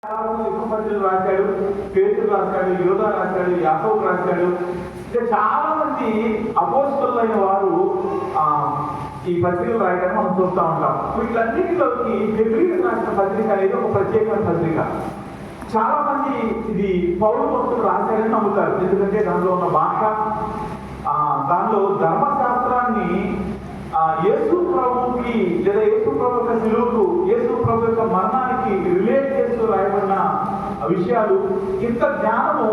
ఎక్కువ పత్రికలు రాశాడు, పేతురు రాశాడు, యోధా రాశాడు, యాకోబు రాశాడు. ఇంకా చాలా మంది అపోస్తలులైన వారు ఈ పత్రికలు రాయడానికి మనం చూస్తూ ఉంటాం. వీటన్నిటిలోకి హెబ్రీయులకు రాసిన పత్రిక అనేది ఒక ప్రత్యేకమైన పత్రిక. చాలా మంది ఇది పౌలు భక్తులు రాశారని నమ్ముతారు. ఎందుకంటే దానిలో ఉన్న భాష, దానిలో ధర్మశాస్త్రాన్ని యేసు ప్రభుకి లేదా యేసు ప్రభు యొక్క సిలువకు, యేసు ప్రభు యొక్క మరణానికి రిలేట్ చేస్తూ రాయబడిన విషయాలు. ఇంత జ్ఞానము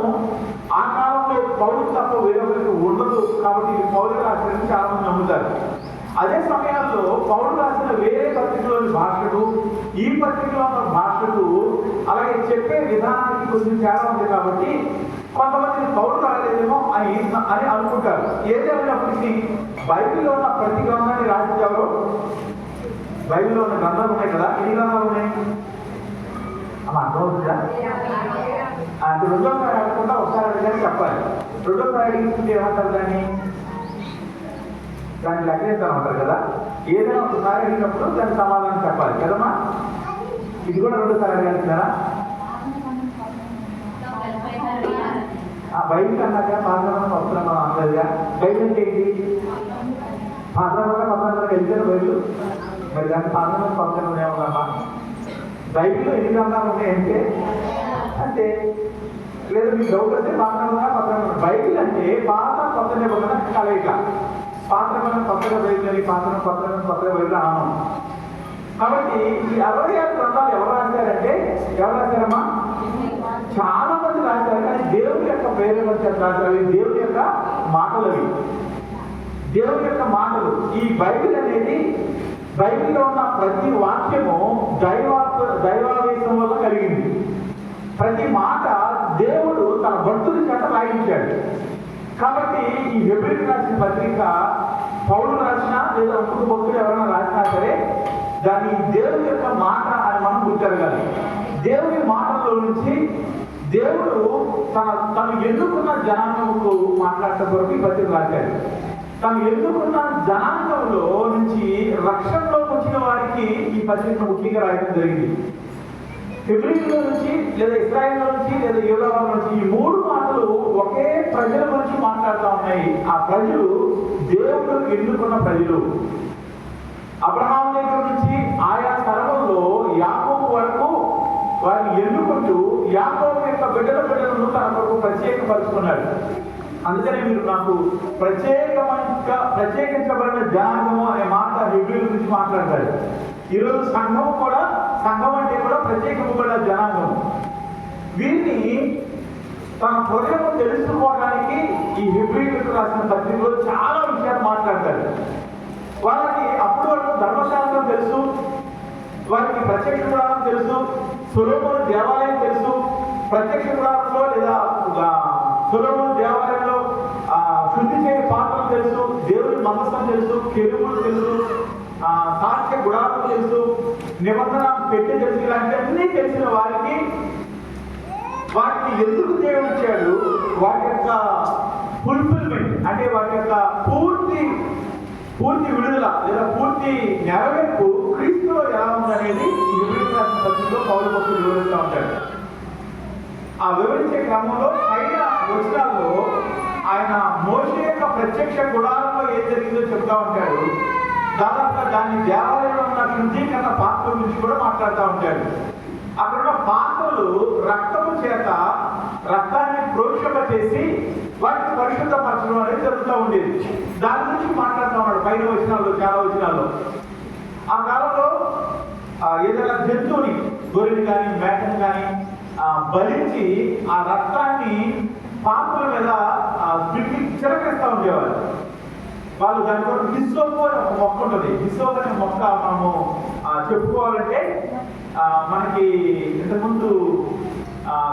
ఆ కాలంలో పౌలు తప్ప వేరొకరికి ఉండదు. కాబట్టి ఇది పౌలు రాశారని చాలా మంది నమ్ముతారు. అదే సమయాల్లో పౌలు రాసిన వేరే పత్రికలోని భాషకు, ఈ పత్రికలో ఉన్న భాషకు, అలాగే చెప్పే విధానానికి కొంచెం తేడా ఉంది. కాబట్టి కొంతమంది పౌలు రాలేదేమో అని అనుకుంటారు. ఏదేమైనప్పటికీ బైబిల్లో ఉన్న ప్రతి గ్రంథాన్ని రాసింది ఎవరు? బైబిల్లో ఉన్న గ్రంథాలు ఉన్నాయి కదా, ఎన్ని గ్రంథాలు ఉన్నాయి అమ్మ అర్థమవుతుందా? అంటే రెండోసారి అడగకుండా ఒకసారి అడిగాని చెప్పాలి. రెండోసారి అడిగించుకుంటే ఏమంటారు? దాన్ని లెక్కేస్తామంటారు కదా. ఏదైనా ఒకసారి అడిగినప్పుడు దానికి సమాధానం చెప్పాలి కదమ్మా. ఇది కూడా రెండోసారి అడగాల్సిందా? బయటికి అన్నాక పాత్రమైన పత్రం అందరిగా బయట అంటే ఏంటి? పాత్రమైన పత్రం వెళ్తారు బయలు. మరి దాన్ని పాత్రమైన పత్రం ఏమన్నా బైబిల్లో ఎన్ని గ్రంథాలు ఉన్నాయంటే అంటే లేదా మీకు డౌట్ వస్తే పాత్రమైన పత్రం. బైబిల్ అంటే పాత కొత్త నిబంధన కలయిక. పాత్రమైన కొత్తగా బయలుదేరి పాత్రమైన కొత్తగా బయలు ఆనం. కాబట్టి ఈ 66 గ్రంథాలు ఎవరు రాశారంటే, ఎవరు రాశారమ్మా? చాలా మంది రాశారు. కానీ దేవుని యొక్క ప్రేరణ రాశారు. దేవుని యొక్క మాటలు అవి, దేవుని యొక్క మాటలు. ఈ బైబిల్ అనేది, బైబిల్లో ఉన్న ప్రతి వాక్యము దైవావేశం వల్ల కలిగింది. ప్రతి మాట దేవుడు తన భక్తుల చేత రాయించాడు. కాబట్టి ఈ హెబ్రీయులకు రాసిన పత్రిక పౌలు రాసినా లేదా ఇంకొక భక్తులు ఎవరైనా రాసినా సరే దాన్ని దేవుని యొక్క మాట అని మనం గుర్తెరగాలి. దేవుని మాటల్లో నుంచి దేవుడు తను ఎన్నుకున్న జనాంగముకు మాట్లాడటం కొరకు ఈ పత్రిక రాశాడు. తను ఎన్నుకున్న జనాంగంలో నుంచి రక్షణలోకి వచ్చిన వారికి ఈ పత్రిక ముఖ్యంగా రాయడం జరిగింది. హెబ్రీయుల నుంచి లేదా ఇశ్రాయేలు నుంచి లేదా యూదా నుంచి ఈ 3 మాటలు ఒకే ప్రజల గురించి మాట్లాడుతూ ఉన్నాయి. ఆ ప్రజలు దేవుడు ఎన్నుకున్న ప్రజలు. అబ్రహాం దగ్గర నుంచి ఆయా తరములో యాకోబు వరకు వారిని ఎన్నుకుంటూ యాకోబు యొక్క బిడ్డలను తన కొరకు ప్రత్యేకపరుచుకున్నాడు. అందుకనే మీరు నాకు ప్రత్యేకించబడిన జనాంగము అనే మాట హెబ్రీయుల గురించి మాట్లాడతారు. ఈరోజు సంఘం అంటే కూడా ప్రత్యేకించబడిన జనాంగం. వీరిని తన హృదయం తెలుసుకోవడానికి ఈ హెబ్రీయులకు రాసిన పత్రికలో చాలా విషయాలు మాట్లాడతారు. వాళ్ళకి అప్పుడు వరకు ధర్మశాస్త్రం తెలుసు, వారికి ప్రత్యక్ష గుడారం తెలుసు, సొలొమోను దేవాలయం తెలుసు. ప్రత్యక్ష గుడారంలో లేదా సొలొమోను దేవాలయంలో శుద్ధి చేయని పాత్రలు తెలుసు, దేవుని మందసం తెలుసు, కెరూబులు తెలుసు, సాక్ష్య గుడారం తెలుసు, నిబంధన పెట్టి తెలుసు. ఇలాంటివన్నీ తెలిసిన వాటిని ఎందుకు దేవుడు ఇచ్చాడు, వాటి యొక్క ఫుల్ఫిల్మెంట్ అంటే వాటి యొక్క పూర్తి విడుదల లేదా పూర్తి నెరవేర్పు క్రీస్తులో ఎలా ఉందనేది ఈ హెబ్రీయులకు రాసిన పత్రికలో పౌలు భక్తులు వివరిస్తూ ఉంటాడు. ఆ వివరించే క్రమంలో పైన వచనాల్లో ఆయన మోషే యొక్క ప్రత్యక్ష గుడారంలో ఏం జరిగిందో చెప్తా ఉంటాడు. దాదాపుగా దాని దేవాలయంలో ఉన్న శుద్ధీకరణ పాత్ర గురించి కూడా మాట్లాడుతూ ఉంటాడు. అక్కడున్న పాత్రలు రక్తము చేత రక్తాన్ని ప్రోక్షణ చేసి వాటిని పరిశుద్ధపరచడం అనేది జరుగుతూ ఉండేది. దాని గురించి మాట్లాడుతూ ఉన్నాడు పైన వచనాల్లో, చాలా వచనాల్లో. ఆ కాలంలో ఏదైనా జంతువుని, గొర్రెని కానీ మేకని కానీ బలించి ఆ రక్తాన్ని పాత్రల మీద చిలకరిస్తూ ఉండేవారు. వాళ్ళు దాని కొరకు హిస్సోపు అని ఒక మొక్క ఉంటుంది. హిస్సోపు అనే మొక్క మనము చెప్పుకోవాలంటే మనకి ఇంతకుముందు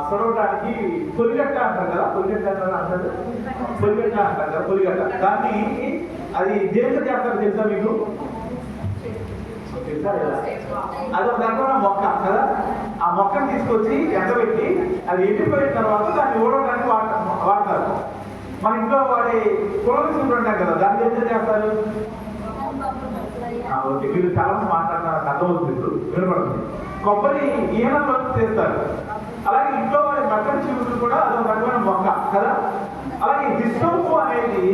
సొరవడానికి పొలిగట్ట అంటారు కదా, పొలిగట్ట అంటారు కదా, పొలిగట్ట. దాన్ని అది దేంతో చేస్తారు తెలుసా మీకు? అది ఒక రకమైన మొక్క కదా. ఆ మొక్కను తీసుకొచ్చి ఎండబెట్టి అది ఎండిపోయిన తర్వాత దాన్ని ఊడడానికి వాడతారు. మన ఇంట్లో వాడే కులమిసులు ఉంటాం కదా, దాన్ని ఎంత చేస్తారు? ఓకే, మీరు చాలా మంది మాట్లాడుతున్నారు, అర్థమవుతుంది, ఇప్పుడు వినపడుతుంది. కొబ్బరి ఈయనలో వరకు చేస్తారు. అలాగే ఇంట్లో వాడి బట్టల చిగురు కూడా అదొక రకమైన మొక్క కదా. అలాగే హిస్సోపు అనేది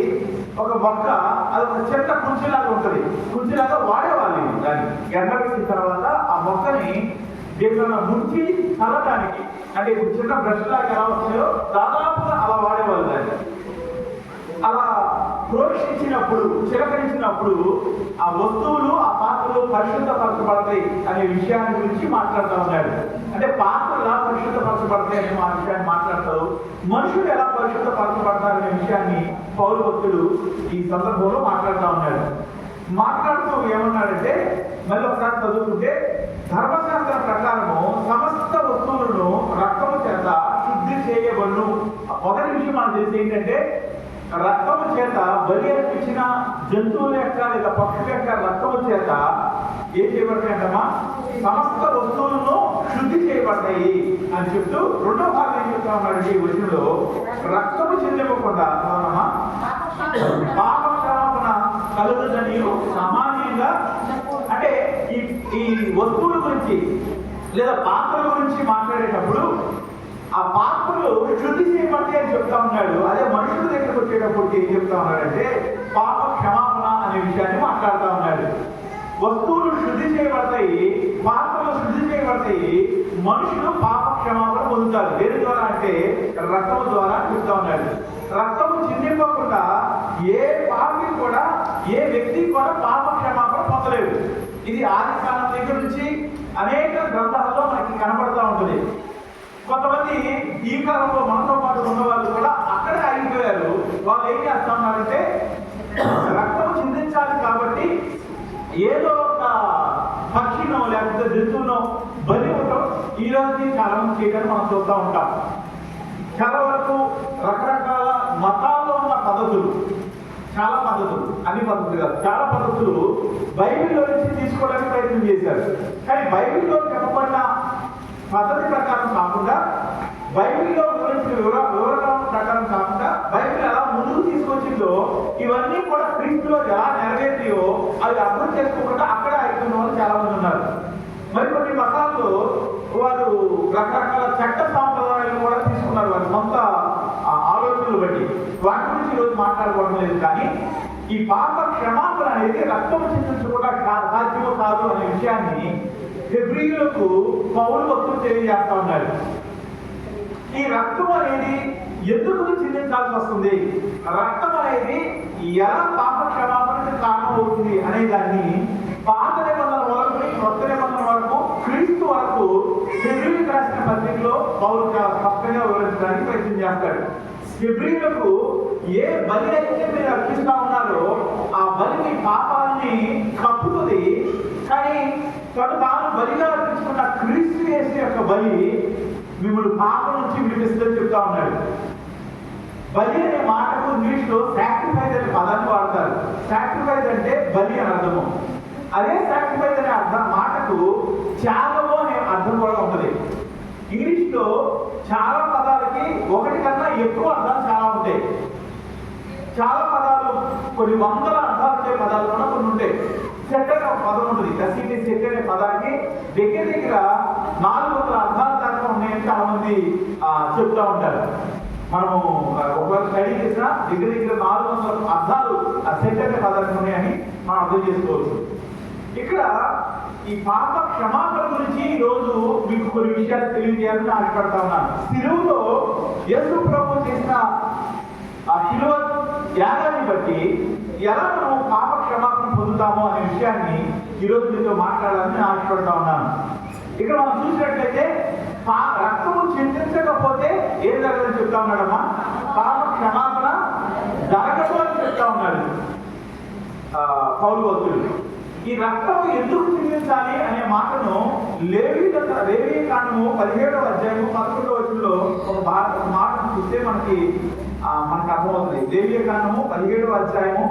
ఒక మొక్క, అది ఒక చెత్త కుంచిలాగా ఉంటుంది, కుంచిలాగా వాడేవాళ్ళు. దాన్ని ఎండబెట్టిన తర్వాత ఆ మొక్కని దేనిలో ముంచి చల్లటానికి, అంటే ఇప్పుడు చిన్న బ్రష్ లాగా ఎలా వస్తాయో దాదాపుగా అలా వాడేవాళ్ళు. దాన్ని అలా ప్రోక్షించినప్పుడు, చిలకరించినప్పుడు ఆ వస్తువులు, ఆ పాత్రలు పరిశుద్ధపరచబడతాయి అనే విషయాన్ని గురించి మాట్లాడుతూ ఉన్నాడు. అంటే పాత్రలు ఎలా పరిశుద్ధపరచబడతాయి అనే విషయాన్ని మాట్లాడతారు. మనుషులు ఎలా పరిశుద్ధపరచబడతారు అనే విషయాన్ని పౌలు భక్తుడు ఈ సందర్భంలో మాట్లాడుతూ ఉన్నాడు. మాట్లాడుతూ ఏమన్నాడంటే, మళ్ళీ ఒకసారి చదువుకుంటే, ధర్మశాస్త్రం ప్రకారము సమస్త వస్తువులను రక్తము చేత శుద్ధి చేయబడును. మొదటి విషయం మనం తెలిసి ఏంటంటే, రక్తము చేత బలి అర్పించిన జంతువుల యొక్క లేదా పక్షుల యొక్క రక్తము చేత ఏం చేయబడతాయంటమ్మా, సమస్త వస్తువులను శుద్ధి చేయబడతాయి అని చెప్తూ రెండో భాగం ఏం చెప్తా ఉన్నాడంటే ఈ వచనంలో, రక్తము చెందివ్వకుండా పాప క్షమాపణ కలుగుదని సామాన్యంగా, అంటే ఈ వస్తువుల గురించి లేదా పాత్రల గురించి మాట్లాడేటప్పుడు ఆ పాత్రలు శుద్ధి చేయబడతాయి అని చెప్తా ఉన్నాడు. అదే మనుషుల దగ్గరకు వచ్చేటప్పుడు ఏం చెప్తా ఉన్నాడంటే పాప క్షమాపణ అనే విషయాన్ని మాట్లాడుతూ ఉన్నాడు. వస్తువులు శుద్ధి చేయబడతాయి, పాత్రలు శుద్ధి చేయబడతాయి, మనుషులు పాప క్షమాపణ పొందుతారు. దేని ద్వారా అంటే రక్తము ద్వారా చెప్తా ఉన్నాడు. రక్తము చిందింపకుండా ఏ పాపి కూడా, ఏ వ్యక్తి కూడా పాప క్షమాపణ పొందలేదు. ఇది ఆది కాలం దగ్గర నుంచి అనేక గ్రంథాలలో మనకి కనబడుతూ ఉంటుంది. కొంతమంది ఈ కాలంలో మనతో పాటు ఉన్న వాళ్ళు కూడా అక్కడే ఆగిపోయారు. వాళ్ళు ఏం చేస్తా ఉన్నారంటే, రక్తం చిందించాలి కాబట్టి ఏదో ఒక పక్షినో లేకపోతే జంతువునో బలి ఉండడం ఈ రోజు కాలం చేయడానికి మనం చూస్తూ ఉంటాం. చాలా వరకు రకరకాల మతాల్లో ఉన్న పద్ధతులు, చాలా పద్ధతులు, అన్ని పద్ధతులు కాదు, చాలా పద్ధతులు బైబిల్లో నుంచి తీసుకోవడానికి ప్రయత్నం చేశారు. కానీ బైబిల్లో చెప్పబడిన పద్ధతి ప్రకారం కాకుండా, బైబిల్లో గురించి వివరణ ప్రకారం కాకుండా, బైబిల్ ఎలా ముందుకు తీసుకొచ్చిందో ఇవన్నీ కూడా క్రీస్తులో ఎలా నెరవేర్తాయో అవి అర్థం చేసుకోకుండా అక్కడే అయిపోయిన వాళ్ళు చాలా మంది ఉన్నారు. మరి కొన్ని మతాల్లో వారు రకరకాల చట్ట సాంప్రదాయాలు కూడా తీసుకున్నారు వారి సొంత ఆలోచనలు బట్టి. వాటి గురించి ఈరోజు మాట్లాడుకోవడం లేదు. కానీ ఈ పాప క్షమాపణ అనేది రక్తం చిందించకుండా సాధ్యమో కాదు అనే విషయాన్ని హెబ్రీయులకు పౌలు భక్తులు తెలియజేస్తా ఉన్నారు. ఈ రక్తం అనేది ఎందుకు చిందించాల్సి వస్తుంది, రక్తం అనేది ఎలా పాప క్షమాపణకి కారణం అవుతుంది అనే దాన్ని పాత నిబంధన వరకు కొత్త నిబంధన వరకు క్రీస్తు వరకు హెబ్రీయులకు రాసిన పత్రికలో పౌలు చాలా స్పష్టంగా వివరించడానికి ప్రయత్నం చేస్తాడు. హెబ్రీయులకు ఏ బలి అయితే మీరు అర్పిస్తా ఉన్నారో ఆ బలిని పాపాలని కప్పుతుంది. కానీ తాను బలిగా అర్పించుకున్న క్రీస్తు యేసు యొక్క బలి మిమ్మల్ని పాపం నుంచి విడిపిస్తుందని చెప్తా ఉన్నాడు. బలి అనే మాటకు ఇంగ్లీష్ లో సాక్రిఫైస్ అనే పదాన్ని వాడతారు. సాక్రిఫైస్ అంటే బలి అని అర్థము. అదే సాక్రిఫైస్ అనే అర్థం మాటకు త్యాగము అనే అర్థం కూడా ఉంటుంది. ఇంగ్లీష్ లో చాలా పదాలకి ఒకటి కన్నా ఎక్కువ అర్థాలు చాలా ఉంటాయి. చాలా పదాలు కొన్ని వందల అర్థాలు వచ్చే పదాలు కూడా కొన్ని ఉంటాయి. సెట్ అనే ఒక పదం ఉంటుంది. ఎస్ఈటి సెట్ అనే పదానికి దగ్గర దగ్గర 400 అర్థాల దాకా ఉన్నాయని చాలా మంది చెప్తా ఉంటారు. మనము ఒకవేళ స్టడీ చేసినా దగ్గర దగ్గర 400 అర్థాలు ఆ సెట్ అనే పదానికి ఉన్నాయని మనం అర్థం చేసుకోవచ్చు. ఇక్కడ ఈ పాప క్షమాపణ గురించి ఈ రోజు మీకు కొన్ని విషయాలు తెలియజేయాలని ఆశపడతా ఉన్నాను. సిలువలో యేసు ప్రభు చేసిన ఆ శిలువ త్యాగాన్ని బట్టి ఎలా మనం పాప క్షమాపణ పొందుతామో అనే విషయాన్ని ఈరోజు మీతో మాట్లాడాలని ఆశపడతా ఉన్నాను. ఇక్కడ మనం చూసినట్లయితే రక్తము చింతించకపోతే ఏం జరగదని చెప్తా ఉన్నాడమ్మా, పాప క్షమాపణ జరగదు అని చెప్తా ఉన్నాడు పౌలు భక్తుడు. ఈ రక్తము ఎందుకు చిందించాలి అనే మాటను లేవీ కాండము 17వ అధ్యాయము 11వ వచనంలో ఒక మాటను చూస్తే మనకి అర్థమవుతుంది. లేవీ కాండము 17వ అధ్యాయము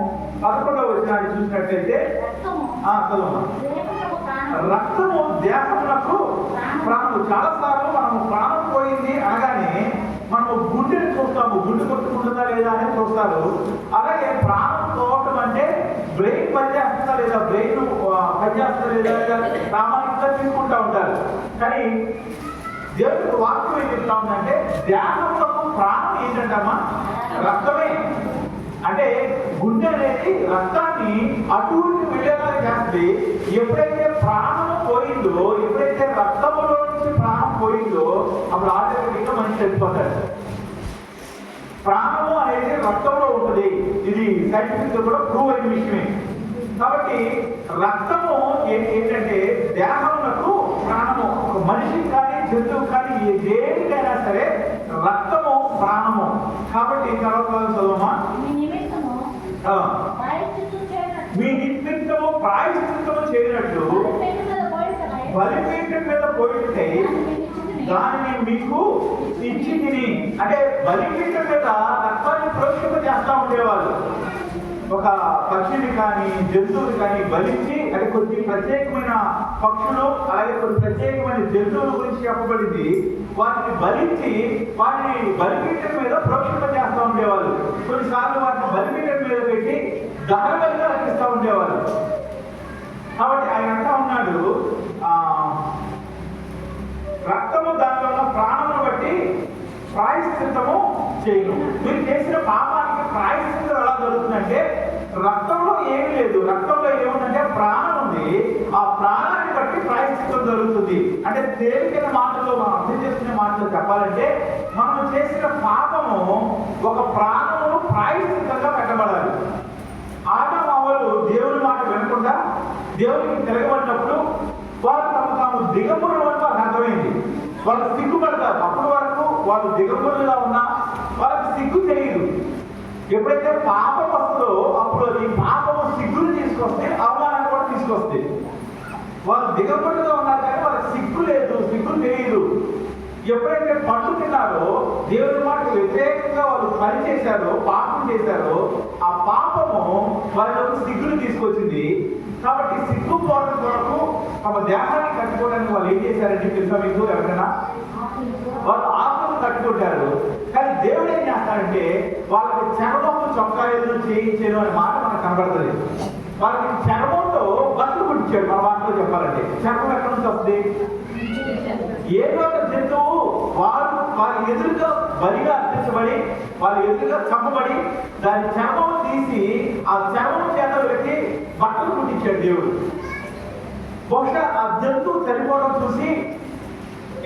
11వ వచనాన్ని చూసినట్లయితే రక్తము దేహమునకు ప్రాణము. చాలా సార్లు మనము ప్రాణం పోయింది అనగానే మనము గుండెని చూస్తాము, గుండె కొట్టుకుంటుందా లేదా అని చూస్తారు. అలాగే ప్రాణం పోవటం అంటే బ్రెయిన్ పనిచేస్తుందా లేదా, బ్రెయిన్ పనిచేస్తుందా లేదా సామాన్యంగా తీసుకుంటూ ఉంటారు. కానీ దేవుడికి వాక్యం ఏం చెప్తా ఉందంటే దేహంలో ప్రాణం ఏంటంటమ్మా రక్తమే. అంటే గుండె అనేది రక్తాన్ని అటు వెళ్ళేలా చేస్తుంది. ఎప్పుడైతే ప్రాణం పోయిందో, ఎప్పుడైతే రక్తంలో నుంచి ప్రాణం పోయిందో అప్పుడు ఆటోమేటిక్గా మనిషి చనిపోతాడు. ప్రాణము అనేది రక్తంలో ఉంటుంది. ఇది సైంటిఫిక్ కూడా ప్రూవ్ అయిన విషయమే. కాబట్టి రక్తము ఏంటంటే దేహమునకు ప్రాణము. ఒక మనిషికి కానీ జంతువు కానీ దేనికైనా సరే రక్తము ప్రాణము. కాబట్టి తర్వాత చదవమా, మీ నిమిత్తము ప్రాయశ్చిత్తము చేయనట్లు బలిపీఠం మీద పోయితే దానిని మీకు ఇచ్చి తిని. అంటే బలిపీఠం మీద రక్తాన్ని ప్రోక్షింప చేస్తూ ఉండేవాళ్ళు. ఒక పక్షిని కానీ జంతువుని కానీ బలించి, అది కొన్ని ప్రత్యేకమైన పక్షులు అలాగే కొన్ని ప్రత్యేకమైన జంతువుల గురించి చెప్పబడింది. వాటిని బలించి వాటిని బలిపీఠం మీద ప్రోక్షింప చేస్తూ ఉండేవాళ్ళు. కొన్నిసార్లు వాటిని బలిపీఠం మీద పెట్టి దహనబలిగా రక్షిస్తూ ఉండేవాళ్ళు. కాబట్టి ఆయన అంటా ఉన్నాడు, రక్తము దానిలో ఉన్న ప్రాణమును బట్టి ప్రాయశ్చిత్తము చేయను. మీరు చేసిన పాపానికి ప్రాయశ్చిత్తం ఎలా జరుగుతుందంటే రక్తంలో ఏమీ లేదు. రక్తంలో ఏముందంటే ప్రాణం ఉంది. ఆ ప్రాణాన్ని బట్టి ప్రాయశ్చిత్తం జరుగుతుంది. అంటే తేలికైన మాటల్లో మనం అర్థం చేసుకునే మాటలు చెప్పాలంటే మనం చేసిన పాపము ఒక ప్రాణమును ప్రాయశ్చిత్తంగా పెట్టబడాలి. ఆదాము అవ్వలు దేవుని మాట వినకుండా దేవునికి తిరగబడినప్పుడు వారు తాము దిగంబరులు అని వాళ్ళకి అర్థమైంది. వాళ్ళు సిగ్గుపడతారు. అప్పటి వరకు వాళ్ళు దిగంబరులుగా ఉన్నా వాళ్ళకి సిగ్గు తెలియదు. ఎప్పుడైతే పాపం వస్తుందో అప్పుడు అది పాపము సిగ్గులు తీసుకొస్తే అవమానాన్ని కూడా తీసుకొస్తే. వాళ్ళు దిగంబరులుగా ఉన్నారు కానీ వాళ్ళకి సిగ్గు లేదు, సిగ్గు తెలియదు. ఎప్పుడైతే పండు తిన్నారో దేవుని మాటకు వ్యతిరేకంగా వాళ్ళు పని చేశారో, పాపం చేశారో, ఆ పాపము వాళ్ళకు సిగ్గులు తీసుకొచ్చింది. కాబట్టి సిగ్గు పోవడం కొరకు తమ దేహాన్ని కట్టుకోవడానికి వాళ్ళు ఏం చేశారంటే తెలుసా మీకు ఎవరైనా? వాళ్ళు ఆకులు కట్టుకుంటారు. కానీ దేవుడు ఏం చేస్తాడంటే వాళ్ళకి చర్మము చొక్కాయలు చేయించాను అనే మాట మనకు కనబడుతుంది. వాళ్ళకి చర్మంతో బట్టలు కుట్టించాడు. మన వాటిలో చెప్పాలంటే చర్మం ఎక్కడి నుంచి వస్తుంది? ఏదో ఒక జంతువు వారి ఎదురుగా బలిగా అర్పించబడి వాళ్ళ ఎదురుగా చంపబడి దాని చర్మం తీసి ఆ చర్మం చేత పెట్టి బట్టలు కుట్టించాడు దేవుడు. బహుశా ఆ జంతువు చనిపోవడం చూసి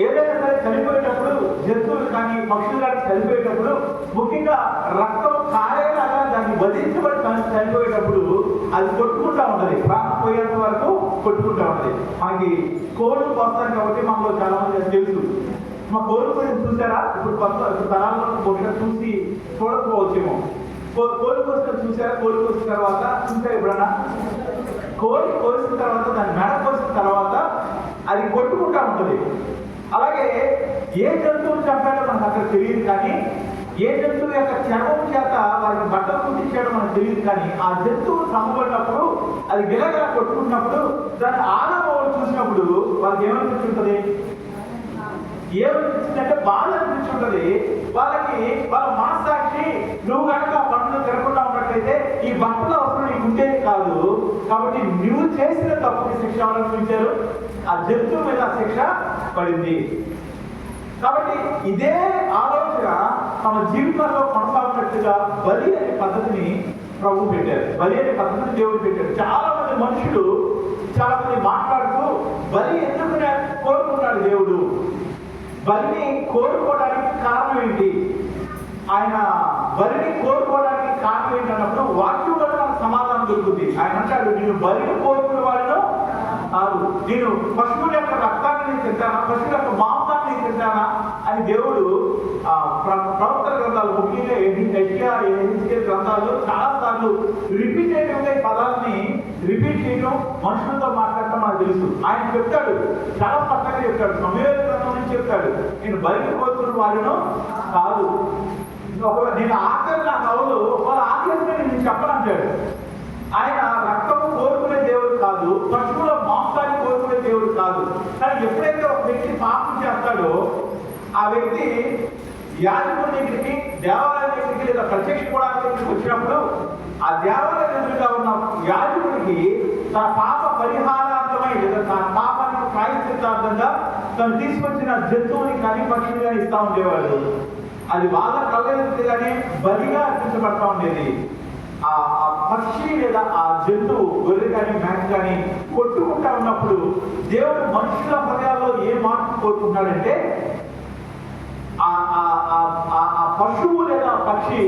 ఏదైనా సరే చనిపోయేటప్పుడు జంతువులు కానీ పక్షులు కానీ చనిపోయేటప్పుడు ముఖ్యంగా రక్తం కారేలాగా దాన్ని వధించబడి చనిపోయేటప్పుడు అది కొట్టుకుంటా ఉంటుంది. ప్రాణం పోయేంత వరకు కొట్టుకుంటా ఉంటుంది. మనకి కోళ్ళు పోస్తాం కాబట్టి మనలో చాలా మంది తెలుసు. మా కోళ్ళు గురించి చూసారా? ఇప్పుడు తరాల్లో బహుశా చూడకపోవచ్చేమో. కోళ్ళు కోసిన చూసారా? కోళ్ళు కోసిన తర్వాత చూసారా ఎప్పుడన్నా? కోడి కోసిన తర్వాత దాన్ని మెడ కోసిన తర్వాత అది కొట్టుకుంటా ఉంటుంది. అలాగే ఏ జంతువులు చంపాడో మనకు అక్కడ తెలియదు, కానీ ఏ జంతువు యొక్క చర్మం చేత వారికి బట్టలు కుట్టించాడో మనకు తెలియదు. కానీ ఆ జంతువు చంపబడినప్పుడు అది గిలగల కొట్టుకున్నప్పుడు దాన్ని ఆనవాళ్ళు చూసినప్పుడు వాళ్ళకి ఏమనిపించుంటుంది? ఏమనిపించిందంటే బాధ అనిపించుంటది వాళ్ళకి. వాళ్ళ మనస్సాక్షి నువ్వు కనుక ఆ పనులు తిరగకుండా ఉన్నట్లయితే ఈ బట్టల అవసరం నీకు ఉండేది కాదు. కాబట్టి నువ్వు చేసిన తప్పుకి శిక్ష అనుభవించారు. ఆ జంతువు మీద శిక్ష పడింది. కాబట్టి ఇదే ఆలోచన తమ జీవితాల్లో కొనసాగుతున్నట్టుగా బలి అనే పద్ధతిని ప్రభు పెట్టారు. బలి అనే పద్ధతిని దేవుడు పెట్టారు. చాలా మంది మనుషులు చాలా మంది మాట్లాడుతూ బలి ఎందుకు కోరుకున్నాడు దేవుడు, బలిని కోరుకోవడానికి కారణం ఏంటి, ఆయన బలిని కోరుకోవడానికి కారణం ఏంటి అన్నప్పుడు వాక్యం వల్ల మనకు సమాధానం దొరుకుతుంది. ఆయన అంటాడు, నేను బలిని కోరుకునే వాళ్ళను కాదు, నేను పశువుల యొక్క రక్తాన్ని తింటానా, పశువుల యొక్క మాంసాన్ని తింటానా అని దేవుడు ప్రవక్తల గ్రంథాలు ముఖ్యంగా ఎహెజ్కేలు గ్రంథాల్లో చాలా సార్లు రిపీటేటివ్ గా ఈ పదాలని రిపీట్ చేయడం, మనుషులతో మాట్లాడటం మనకు తెలుసు. ఆయన చెప్తాడు, చాలా స్పష్టంగా చెప్తాడు, సమూయేలు గ్రంథం నుంచి చెప్తాడు, నేను బలిని కోరుకున్న వాళ్ళను కాదు, నేను ఆఖరి నా కవులు వాళ్ళ ఆఖరి నేను చెప్పనంటాడు. ఆయన రక్తము కోరుకునే దేవుడు కాదు, పశువుల మాంసాన్ని కోరుకునే దేవుడు కాదు. కానీ ఎప్పుడైతే ఒక వ్యక్తి పాపం చేస్తాడో ఆ వ్యక్తి యాజకుడి దగ్గరికి, దేవాలయం దగ్గరికి లేదా ప్రత్యక్ష కూడాల దగ్గరికి వచ్చినప్పుడు ఆ దేవాలయం ఎదురుగా ఉన్న యాజకుడికి తన పాప పరిహారార్థమై లేదా తన పాపానికి ప్రాయశ్చిత్తార్థంగా తను తీసుకొచ్చిన జంతువుని కానీ పక్షిని కానీ ఇస్తా ఉండేవాడు. అది వాళ్ళ కళ్ళ ఎదురుగానే బలిగా అర్పించబడతా ఉండేది. ఆ పక్షి లేదా ఆ జంతువు గొర్రె కానీ మేక కానీ కొట్టుకుంటా ఉన్నప్పుడు దేవుడు మనుషుల హృదయాల్లో ఏ మార్పు కోరుకుంటాడంటే ఆ పశువు లేదా పక్షి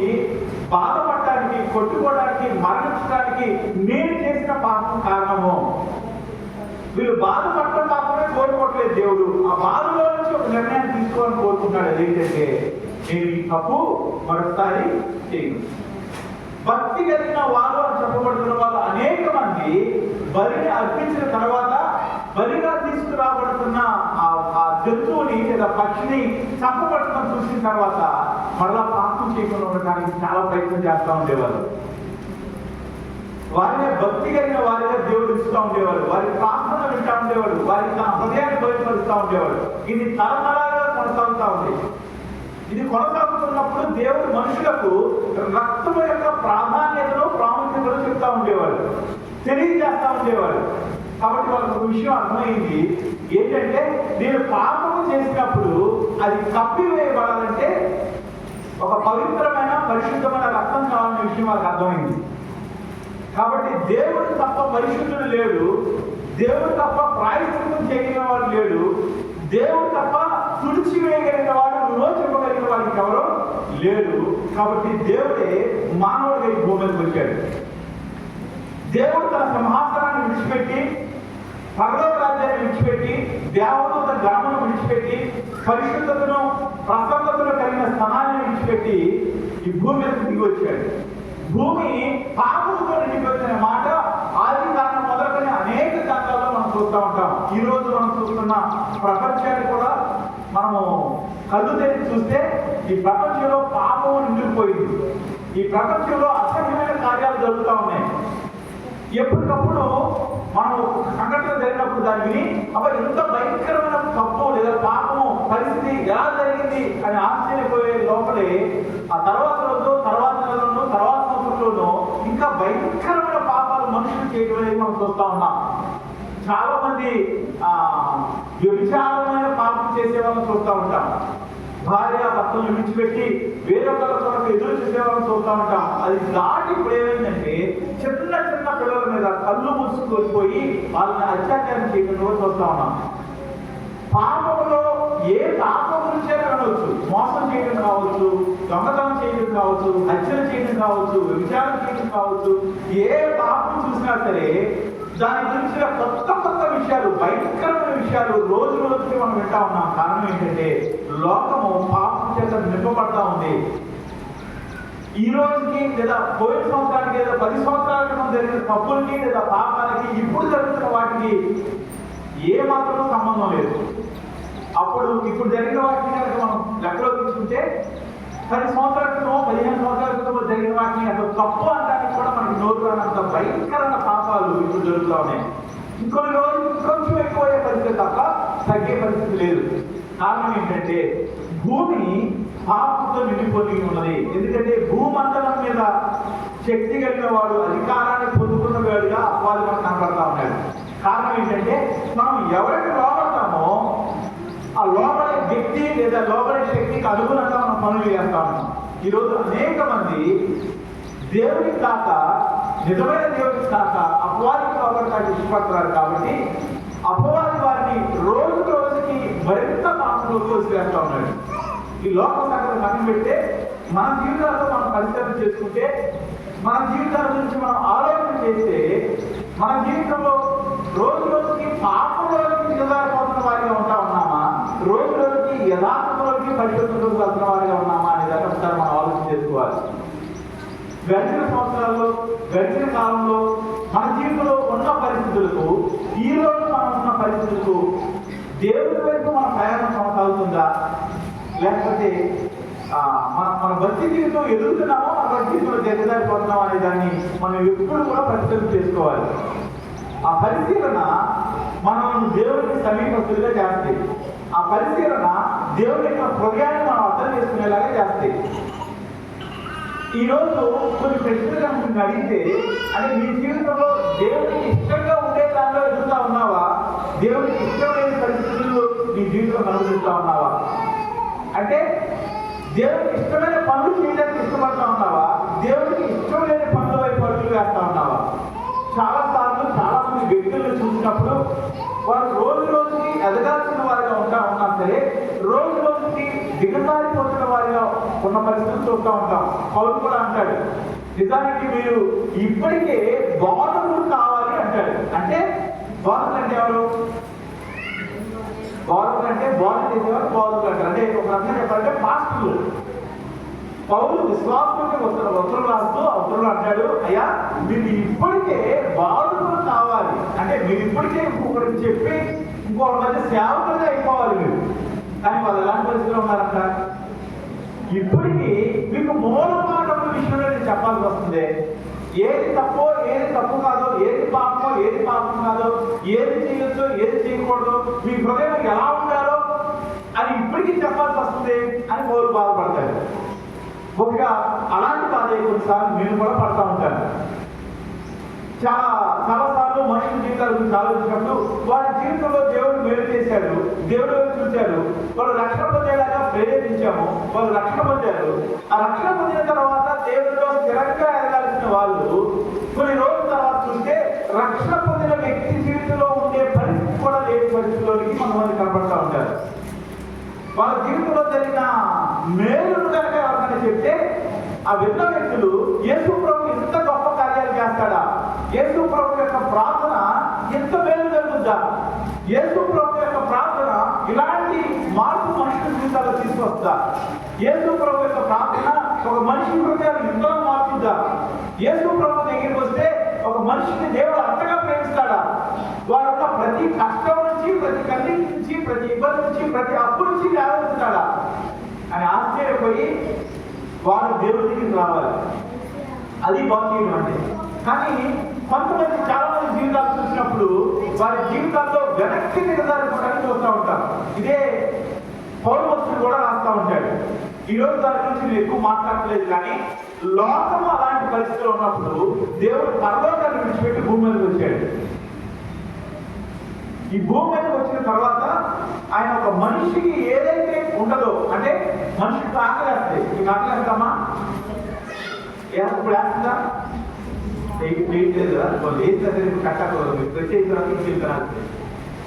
బాధపడటానికి, కొట్టుకోవడానికి, మరణించడానికి నేను చేసిన పాపం కారణము. వీళ్ళు బాధపడటం మాత్రమే కోరుకోవట్లేదు దేవుడు, ఆ బాధలో నుంచి ఒక నిర్ణయాన్ని తీసుకోవాలని కోరుకుంటాడు. అదేంటంటే నేను ఈ తప్పు మరొకసారి చేయను. భక్తి కలిగిన వాళ్ళు అని చెప్పబడుతున్న వాళ్ళు అనేక మంది బలిని అర్పించిన తర్వాత బలిగా తీసుకురాబడుతున్న ఆ జంతువుని లేదా పక్షిని చంపబడటం చూసిన తర్వాత మరలా పాపం చేయకుండా ఉండడానికి చాలా ప్రయత్నం చేస్తూ ఉండేవారు. వారినే భక్తి కలిగిన వారిగా దేవుడు ఇస్తూ ఉండేవాడు. వారి ప్రార్థన వింటూ ఉండేవాడు. వారికి తన హృదయాన్ని బయటపరుస్తూ ఉండేవాడు. ఇది తరతరాలుగా కొనసాగుతూ ఉంది. ఇది కొనసాగుతున్నప్పుడు దేవుడు మనుషులకు రక్తం యొక్క ప్రాధాన్యతను, ప్రాముఖ్యతను చెప్తా ఉండేవాడు, తెలియజేస్తా ఉండేవాడు. కాబట్టి వాళ్ళకి ఒక విషయం అర్థమైంది ఏంటంటే, నేను పాపము చేసినప్పుడు అది కప్పివేయబడాలంటే ఒక పవిత్రమైన పరిశుద్ధమైన రక్తం కావాలనే విషయం వాళ్ళకి అర్థమైంది. కాబట్టి దేవుడు తప్ప పరిశుద్ధుడు లేడు, దేవుడు తప్ప ప్రాయశ్చిత్తం చేయగలిగిన వాడు లేడు, దేవుడు తప్ప తుడిచివేయగలిగిన వాడు, విమోచింపగలిగిన వాడికి ఎవరో లేడు. కాబట్టి దేవుడే మానవుడిగా ఈ భూమి మీదకి వచ్చాడు. దేవుడు తన సింహాసనాన్ని విడిచిపెట్టి, పరలోక రాజ్యాన్ని విడిచిపెట్టి, దేవదూత గణమును విడిచిపెట్టి, పరిశుద్ధతను, ప్రసన్నతను కలిగిన స్థానాన్ని విడిచిపెట్టి ఈ భూమి మీదకి దిగి వచ్చాడు. భూమి పాపంతో నిండిపోతున్న మాట ఆది కారణం మొదలుకొని అనేక గ్రంథాల్లో మనం చూస్తూ ఉంటాం. ఈ రోజు మనం చూస్తున్న ప్రపంచాన్ని కూడా మనము కళ్ళు తెరిచి చూస్తే ఈ ప్రపంచంలో పాపం నిండిపోయింది. ఈ ప్రపంచంలో అసహ్యమైన కార్యాలు జరుగుతూ ఉన్నాయి. ఎప్పటికప్పుడు మనం సంఘటన జరిగినప్పుడు దాన్ని విని ఎంత భయంకరమైన తప్పు లేదా పాపము పరిస్థితి ఎలా జరిగింది అని ఆశ్చర్యపోయే లోపలే ఆ తర్వాత రోజు, తర్వాత నెలలోనూ, తర్వాత సంవత్సరంలోనూ ఇంకా భయంకరమైన పాపాలు మనుషులు చేయడం అనేది మనం చూస్తూ ఉన్నాం. చాలా మంది వ్యభిచారమైన పాపం చేసే వాళ్ళని చూస్తూ ఉంటాం. భార్య భర్తలను విడిచిపెట్టి వేరొకరి కొరకు ఎదురు చూసే వాళ్ళని చూస్తూ ఉంటాం. అది దాటి ఇప్పుడు ఏమైందంటే చిన్న చిన్న పిల్లల మీద కళ్ళు మూసుకొచ్చిపోయి వాళ్ళని అత్యాచారం చేయడం కూడా చూస్తూ ఉన్నాం. పాపంలో ఏ పాపం గురించే అనవచ్చు, మోసం చేయడం కావచ్చు, దొంగతనం చేయడం కావచ్చు, హత్యలు చేయడం కావచ్చు, వ్యభిచారం చేయడం కావచ్చు, ఏ పాపం చూసినా సరే దాని గురించిన కొత్త కొత్త విషయాలు, భయంకరమైన విషయాలు రోజు రోజుకి మనం వింటా ఉన్నాం. కారణం ఏంటంటే లోకము పాపం చేత నింపబడతా ఉంది. ఈ రోజుకి లేదా పోయిన సంవత్సరానికి లేదా 10 సంవత్సరాల క్రితం జరిగిన తప్పులకి లేదా పాపాలకి ఇప్పుడు జరుగుతున్న వాటికి ఏ మాత్రం సంబంధం లేదు. ఇప్పుడు జరిగిన వాటిని కనుక మనం లెక్కలో తీసుకుంటే 10 సంవత్సరాల క్రితం, 15 సంవత్సరాల క్రితం జరిగిన వాటిని అసలు తప్పు అనడానికి కూడా మనకి నోరు రానంత భయంకరమైన పాపాలు ఇప్పుడు జరుగుతూ ఉన్నాయి. ఇంకొన్ని రోజులు కొంచెం ఎక్కువయ్యే పరిస్థితి తప్ప తగ్గే పరిస్థితి లేదు. కారణం ఏంటంటే భూమి పాపంతో నిండిపోయి ఉన్నది. ఎందుకంటే భూమండలం మీద శక్తి కలిగిన వాడు, అధికారాన్ని పొందుకున్న వాడుగా అపవాది మనకు కనబడతా ఉన్నాడు. కారణం ఏంటంటే మనం ఎవరికి లోపడతామో ఆ లోపడే వ్యక్తి లేదా లోపడే శక్తికి అనుగుణంగా మనం పనులు చేస్తాము. ఈరోజు అనేక మంది దేవుడికి కాక, నిజమైన దేవుడికి కాక అపవాదికి లోపడటానికి ఇష్టపడతారు. కాబట్టి అపవాది వారిని రోజు రోజుకి మరింత పాపంలో తోసివేస్తా ఉన్నాడు. ఈ లోక సంగతి పక్కన పెడితే మన జీవితాలతో మనం పరిశీలన చేసుకుంటే, మన జీవితాల గురించి మనం ఆలోచన చేస్తే, మన జీవితంలో రోజు రోజుకి పాపంలోకి దిగజారిపోతున్న వారిగా ఉంటా ఉన్నామా, రోజు రోజుకి యథార్థంలోకి పరిశుద్ధంలోకి వెళ్తున్న వారిగా ఉన్నామా అనేది ఒకసారి మనం ఆలోచన చేసుకోవాలి. గడిచిన సంవత్సరాల్లో, గడిచిన కాలంలో మన జీవితంలో ఉన్న పరిస్థితులకు, ఈ రోజు మనం ఉన్న పరిస్థితులకు దేవుడి వైపు మన ప్రయాణం కొనసాగుతుందా, లేకపోతే మన భక్తి జీవితం ఎదుగుతున్నామో మన భక్తి జీవితంలో దిగజారిపోతున్నామా అనే దాన్ని మనం ఎప్పుడు కూడా పరిశీలన చేసుకోవాలి. ఆ పరిశీలన మనల్ని దేవుడికి సమీపస్తులుగా చేస్తాయి. ఆ పరిశీలన దేవుడి యొక్క హృదయాన్ని మనం అర్థం చేసుకునేలాగా చేస్తాయి. ఈరోజు కొన్ని ప్రశ్నలు అడిగితే, అంటే నీ జీవితంలో దేవుడికి ఇష్టంగా ఉండే దానిలో ఎదుగుతా ఉన్నావా, దేవుడికి ఇష్టమైన పరిస్థితులు నీ జీవితంలో అనుభవిస్తూ ఉన్నావా? అంటే దేవుడికి ఇష్టమైన పనులు చేయడానికి ఇష్టపడుతూ ఉన్నావా? దేవుడికి ఇష్టం లేని పనుల వైపు అడుగులు వేస్తూ ఉన్నావా? చాలాసార్లు చాలా మంది వ్యక్తులను చూసినప్పుడు వారు రోజు రోజుకి ఎదగాల్సిన వారిగా ఉన్నా సరే, రోజు రోజుకి దిగజారిపోతున్న వారిగా ఉన్న పరిస్థితులు చూస్తూ ఉంటాం. పౌలు కూడా అంటాడు, నిజానికి మీరు ఇప్పటికే బోధకులు కావాలి అంటాడు. అంటే బోధకులు అంటే ఎవరు? బోధకులు అంటే బోధ చేసేవారు బోధకులు అంటారు. అంటే ఒక రకంగా చెప్పాలంటే పాస్టర్లు. పౌలు విశ్వాసులకి ఉత్తరం రాస్తూ అవసరం అంటాడు, అయ్యా మీరు ఇప్పటికే బాధకులు కావాలి. అంటే మీరు ఇప్పటికే ఇంకొకరికి చెప్పి ఇంకొకరి మధ్య సేవకులుగా అయిపోవాలి మీరు. కానీ వాళ్ళు ఎలాంటి పరిస్థితులు ఉన్నారంట? ఇప్పటికీ మీకు మూల పాఠముల విషయంలో నేను చెప్పాల్సి వస్తుంది. ఏది తప్పో ఏది తప్పు కాదో, ఏది పాపమో ఏది పాపం కాదో, ఏది చేయొచ్చో ఏది చేయకూడదు, మీ హృదయం ఎలా ఉండాలో అని ఇప్పటికీ చెప్పాల్సి వస్తుంది అని పౌలు బాధపడతాడు. ఒకగా అలాంటి బాధ కొన్నిసార్లు నేను కూడా పడతా ఉంటాను. చాలాసార్లు మనుషుల జీవితాల గురించి ఆలోచించినప్పుడు వారి జీవితంలో దేవుడు మేలు చేశాడు, దేవుడు చూశాడు, వాళ్ళు రక్షణ పొందేలాగా ప్రేరేపించాము, వాళ్ళు రక్షణ పొందారు. ఆ రక్షణ పొందిన తర్వాత దేవుడిలో స్థిరంగా ఎదగాల్సిన వాళ్ళు కొన్ని రోజుల తర్వాత చూస్తే రక్షణ పొందిన వ్యక్తి జీవితంలో ఉండే పరిస్థితి కూడా లేని పరిస్థితిలోనికి కొంతమంది కనబడతా ఉంటారు. వాళ్ళ జీవితంలో జరిగిన మేలును కనుక ఎవరికైనా చెప్తే ఆ విన్న వ్యక్తులు యేసు ప్రభు ఇంత గొప్ప కార్యాలు చేస్తాడా, యేసు ప్రభు యొక్క ప్రార్థన ఎంత మేలు జరుగుతుందా, యేసు ప్రభు యొక్క ప్రార్థన ఇలాంటి మార్పు మనుషుల జీవితాల్లో తీసుకొస్తా, యేసు ప్రభు యొక్క ప్రార్థన ఒక మనిషి హృదయాన్ని ఇంతలో మార్చుద్దా, యేసు ప్రభు దగ్గరికి వస్తే ఒక మనిషిని దేవుడు అంతగా ప్రేమిస్తాడా, వారి యొక్క ప్రతి కష్టం నుంచి, ప్రతి కన్నీటి నుంచి, ప్రతి ఇబ్బంది నుంచి, ప్రతి అప్పు నుంచి లేవనున్నాడా అని ఆశ్చర్యపోయి వారు దేవుడి దగ్గరికి రావాలి. అది బాధ్యత అంటే. కానీ కొంతమంది చాలా మంది జీవితాలు చూసినప్పుడు వారి జీవితాల్లో వెనక్కి దిగజారిపోవడానికి చూస్తూ ఉంటారు. ఇదే పౌలు భక్తుడు కూడా రాస్తూ ఉంటాడు. ఈరోజు దాని గురించి నేను ఎక్కువ మాట్లాడలేదు, కానీ లోకము అలాంటి పరిస్థితులు ఉన్నప్పుడు దేవుడు పర్వతాన్ని విడిచిపెట్టి భూమి మీదకి వచ్చాడు. ఈ భూమి మీదకి వచ్చిన తర్వాత ఆయన ఒక మనిషికి ఏదైతే ఉండదో, అంటే మనిషికి ఆకలేస్తే, మీకు ఆకలేస్తామా? ఇప్పుడు వేస్తుందా? కట్టకూడదు, ప్రత్యేక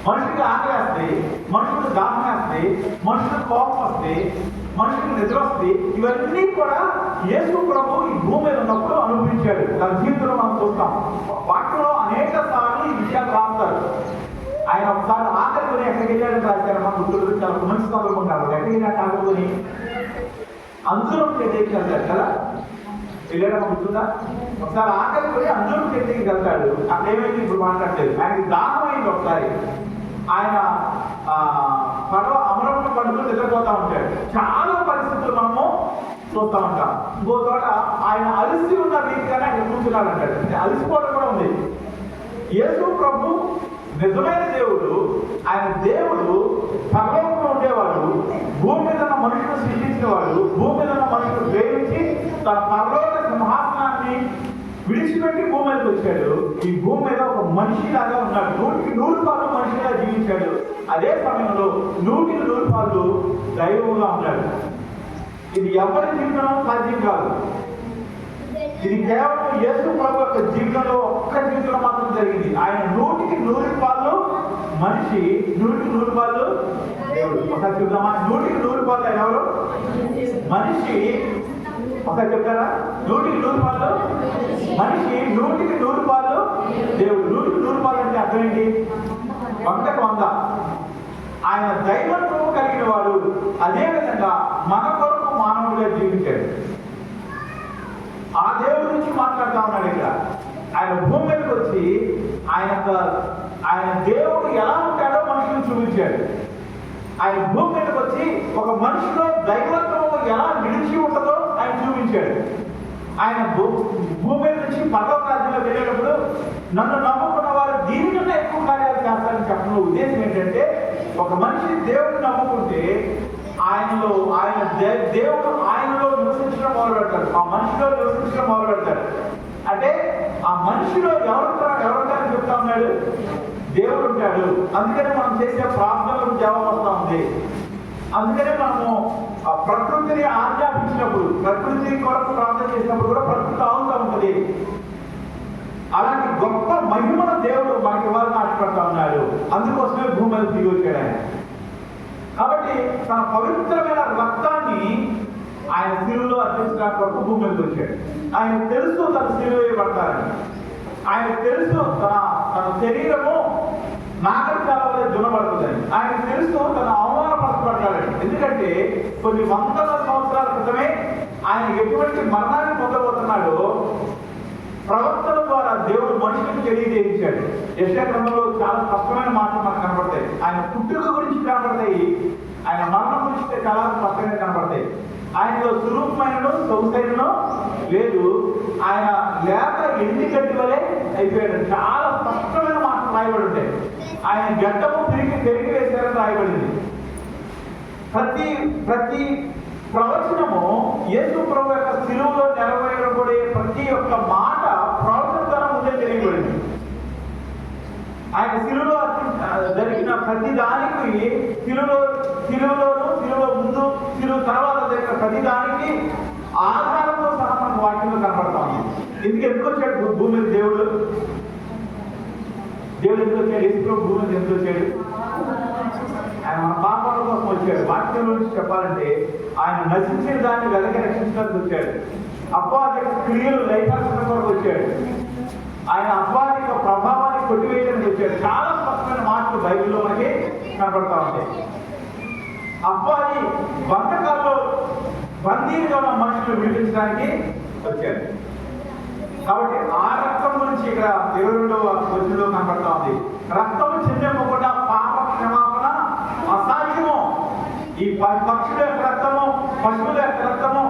మనుషులకు ఆకలేస్తే, మనుషులకు దాహం వేస్తే, మనుషులకు కోపం వస్తే, మనుషులకు నిద్ర వస్తే, ఇవన్నీ కూడా యేసు ప్రభు ఈ భూమి మీద ఉన్నప్పుడు అనుభవించాడు. తన జీవితంలో మనం చూస్తాం. వాటిలో అనేక సార్లు ఈ విషయాలు రాస్తారు. ఆయన ఒకసారి ఆకలికొని ఎక్కడికి వెళ్ళాడని రాశారు. మన గుర్తులు చాలా మంచి సందర్భం కాబట్టి ఎక్కడికి వెళ్ళాడు ఆకలికొని అంజూరం చెట్టుకి వెళ్తాడు కదా, వెళ్ళాడమ్మా గుర్తుందా? ఒకసారి ఆకలికొని అంజూరం చెట్టుకి వెళ్తాడు. అక్కడ ఏమైంది ఇప్పుడు మాట్లాడలేదు. ఆయనకి దాహం అయింది. ఒకసారి ఆయన పడవ అమరంలో పడుకుని నిద్రపోతా ఉంటాడు. చాలా పరిస్థితులు మనము చూస్తూ ఉంటాం. ఇంకో చోట ఆయన అలసి ఉన్న రీతిగానే ఆయన కూర్చున్నాడు అంటాడు. అలసిపోవడం కూడా ఉంది. యేసు ప్రభు నిజమైన దేవుడు. ఆయన దేవుడు పరలోకంలో ఉండేవాడు, భూమి మీద ఉన్న మనుషులు సృష్టించేవాడు, భూమి మీద ఉన్న మనుషులు ప్రేమించి తన పరలోక సింహాసనాన్ని విడిచిపెట్టి భూమి మీదకి వచ్చాడు. ఈ భూమి మీద ఒక మనిషి లాగా ఉన్నాడు. 100% మనిషిగా జీవించాడు. అదే సమయంలో 100% దైవంగా ఉన్నాడు. ఇది ఎవరి జీవితంలో సాధ్యం కాదు. ఇది కేవలం యేసు ప్రభు యొక్క జీవితంలో ఒక్క జీవితంలో మాత్రం జరిగింది. ఆయన 100% మనిషి, 100% దేవుడు. ఒకసారి చూద్దామా? 100% ఆయన ఎవరు? మనిషి. ఒకసారి చెప్తారా? 100% మనిషి, 100% దేవుడు. 100% అంటే అర్థం ఏంటి? 100%. ఆయన దైవత్వం కలిగిన వాడు. అదేవిధంగా మన కొరకు మానవుడిగా జీవించాడు. ఆ దేవుడి నుంచి మాట్లాడుతూ ఉన్నాడు. ఇక్కడ ఆయన భూమి మీదకి వచ్చి ఆయన దేవుడు ఎలా ఉంటాడో మనుషులు చూపించాడు. ఆయన భూమి మీదకి వచ్చి ఒక మనిషిలో దైవత్వం ఎలా నిలిచి ఉంటుందో ఆయన చూపించాడు. ఆయన భూమి మీద నుంచి పర్వత రాజ్యంలో వెళ్ళేటప్పుడు నన్ను నమ్ముకున్న వారు దీనికన్నా ఎక్కువ కార్యాలు చేస్తారని చెప్పిన ఉద్దేశం ఏంటంటే, ఒక మనిషి దేవుడిని నమ్ముకుంటే దేవుడు ఆయనలో నివసించడం మొదలు పెడతాడు, ఆ మనిషిలో నివసించడం మొదలు పెడతాడు. అంటే ఆ మనిషిలో ఎవరికైనా చెప్తా ఉన్నాడు, దేవుడు ఉంటాడు. అందుకనే మనం చేసే ప్రార్థనలకు జవాబు వస్తూ ఉంది. అందుకనే మనము ఆ ప్రకృతిని ఆజ్ఞాపించినప్పుడు, ప్రకృతి కొరకు ప్రార్థన చేసినప్పుడు కూడా ప్రకృతి ఆగుతూ ఉంటుంది. అలాంటి గొప్ప మహిమను దేవుడు మనకి ఇవ్వాలని ఆశపడతా ఉన్నాడు. అందుకోసమే భూమి మీద దిగి వచ్చాడు ఆయన. కాబట్టి తన పవిత్రమైన రక్తాన్ని ఆయన శిలువలో అర్పించడానికి కొరకు భూమి మీదకి వచ్చాడు. ఆయన తెలుసు తన శిలువ వేయబడతారని. ఆయన తెలుసు తన శరీరము నాగరికాల వల్ల దున్నబడుతుందని. ఆయన తెలుసు తన అవమానపరచబడతాడని. ఎందుకంటే కొన్ని వందల సంవత్సరాల క్రితమే ఆయన ఎటువంటి మరణాన్ని పొందబోతున్నాడో ప్రవక్తల ద్వారా దేవుడు మనుషులకు తెలియజేయించాడు. యెషయా గ్రంథంలో చాలా స్పష్టమైన మాటలు మనకు కనబడతాయి. ఆయన పుట్టుక గురించి కనబడతాయి, ఆయన మరణం గురించి చాలా స్పష్టంగా కనబడతాయి. ఆయనలో స్వరూపమైనను సొగసైనను లేదు, ఆయన లేక ఎండి గడ్డి వలె అయిపోయాడు. చాలా స్పష్టమైన మాటలు రాయబడి ఉంటాయి. ఆయన గడ్డము తిరిగి వేశారని రాయబడింది. ప్రతి ప్రవచనము యేసు ప్రభు యొక్క శిలువలో నెరవేరబడే ప్రతి ఒక్క మాట ప్రవచన ద్వారా ముందే తెలియబడింది. ఆయన శిలువలో జరిగిన ప్రతి దానికి శిలువలోను శిలువ ముందు శిలువ తర్వాత జరిగిన ప్రతి దానికి ఆధారంతో సహా మనకు వాక్యంలో కనబడతా ఉంది. ఎందుకు వచ్చాడు భూమి మీద దేవుడు ఎందుకు వచ్చాడు? యేసు ప్రభు భూమి మీద ఎందుకు వచ్చాడు? ఆయన మన పాపాల కోసం వచ్చాడు. వాక్యం నుంచి చెప్పాలంటే ఆయన నశించిన దాన్ని వెనక రక్షించడానికి వచ్చాడు. అపవాది క్రియలు లైఫాల్సిన కొరకు వచ్చాడు. ఆయన అపవాది యొక్క ప్రభావాన్ని కొట్టివేయడానికి వచ్చాడు. చాలా స్పష్టమైన మాటలు బైబిల్లో మనకి కనబడతా ఉంటాయి. అపవాది వంటకాల్లో బందీగా ఉన్న మనుషులు విడిపించడానికి వచ్చాడు. కాబట్టి ఆ రక్తం గురించి ఇక్కడ 22వ వచనంలో కనబడతా ఉంది. రక్తము చెందకుండా పాప క్షమాపణ అసాధ్యము. ఈ పక్షుల యొక్క రక్తము, పశువుల యొక్క రక్తము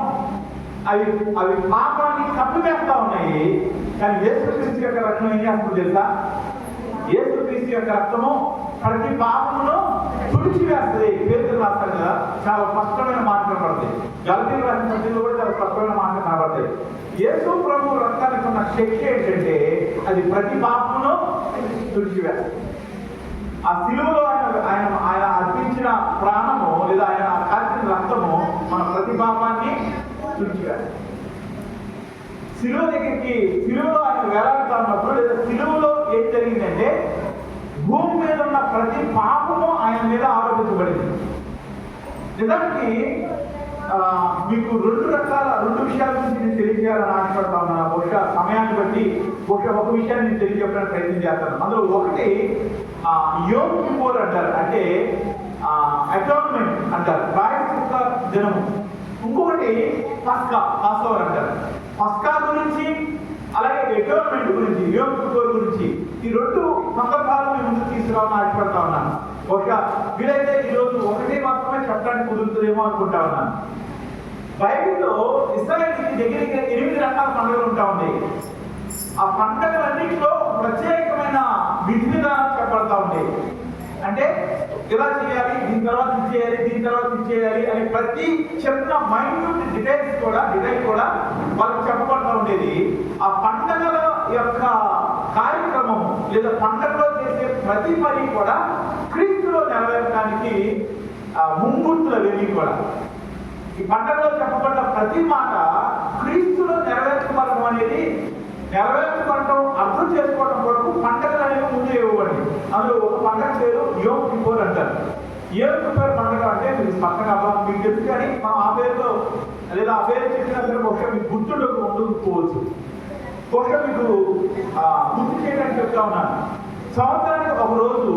అవి పాపాన్ని కప్పివేస్తా ఉన్నాయి. కానీ యేసుక్రీస్తు యొక్క రక్తం ఏం చేస్తుంది తెలుసా? యేసుక్రీస్తు యొక్క రక్తము ప్రతి పాపమును తుడిచివేస్తుంది. పేతురు రాస్తాడు కదా, చాలా స్పష్టమైన మాటలు పడతాయి. గలతీయులకు రాసిన పత్రికలో కూడా చాలా స్పష్టమైన మాటలు కనబడతాయి. యేసు ప్రభు రక్తానికి ఉన్న శక్తి ఏంటంటే అది ప్రతి పాపమును తుడిచివేస్తుంది. ఆ శిలువలో ఆయన అర్పించిన ప్రాణము లేదా ఆయన కార్చిన రక్తము మన ప్రతి పాపాన్ని తుడిచివేస్తుంది. శిలువలో ఆయన వేలాడుతా ఉన్నప్పుడు లేదా శిలువలో ఏం జరిగిందంటే భూమి మీద ఉన్న ప్రతి పాపము ఆయన మీద ఆరోపించబడింది. నిజానికి మీకు రెండు విషయాల గురించి నేను తెలియజేయాలని ఆశపడతా ఉన్నాను. బహుశా సమయాన్ని బట్టి ఒక విషయాన్ని నేను తెలియజెప్పడానికి ప్రయత్నం చేస్తాను. అందులో ఒకటి యోమ్ కిప్పూర్ అంటారు, అంటే అటోన్మెంట్ అంటారు, ప్రాయశ్చిత్త దినము. ఇంకొకటి పాస్ఓవర్ అంటారు. పస్కా గురించి అలాగే అటోన్మెంట్ గురించి, యోమ్ కిప్పూర్ గురించి, ఈ రెండు సందర్భాలు మేము ముందుకు తీసుకురావాలని ఆశపడతా ఉన్నాను. బహుశా వీలైతే ఈరోజు ఒకటి మాత్రమే చెప్పడానికి కుదురుతుందేమో అనుకుంటా ఉన్నాను. బైబిల్లో ఇశ్రాయేలు దగ్గరికి 8 రకాల పండుగలు ఉంటా ఉన్నాయి. ఆ పండుగలన్నింటిలో ప్రత్యేకమైన విధి విధానాలు చెప్పబడతా ఉంటాయి. అంటే ఇలా చేయాలి, దీని తర్వాత ఇది చేయాలి, దీని తర్వాత ఇది చేయాలి అని ప్రతి చిన్న మైన్యూట్ డిటైల్ కూడా వాళ్ళకి చెప్పబడతా ఉండేది. ఆ పండుగల యొక్క కార్యక్రమము లేదా పండుగలో చేసే ప్రతి పని కూడా క్రీస్తులో నెరవేరడానికి ముంగుర్తులు అవన్నీ కూడా. ఈ పండుగలో చెప్పబడ్డ ప్రతి మాట క్రీస్తులో నెరవేర్చబడడం అనేది, నెరవేర్చబడటం అర్థం చేసుకోవడం కొరకు పండుగలు అనేవి ముందు ఇవ్వబడింది. అందులో ఒక పండుగ పేరు యోమ్ కిప్పూర్ అంటారు. యోమ్ కిప్పూర్ పండుగ అంటే మీకు పక్కన మీకు తెలుసు, కానీ మనం ఆ పేరుతో లేదా ఆ పేరు చెప్పినా సరే బహుశా మీకు ఉండకపోవచ్చు. బహుశా మీకు గుర్తు చేయడానికి చెప్తా ఉన్నాను. సంవత్సరానికి ఒక రోజు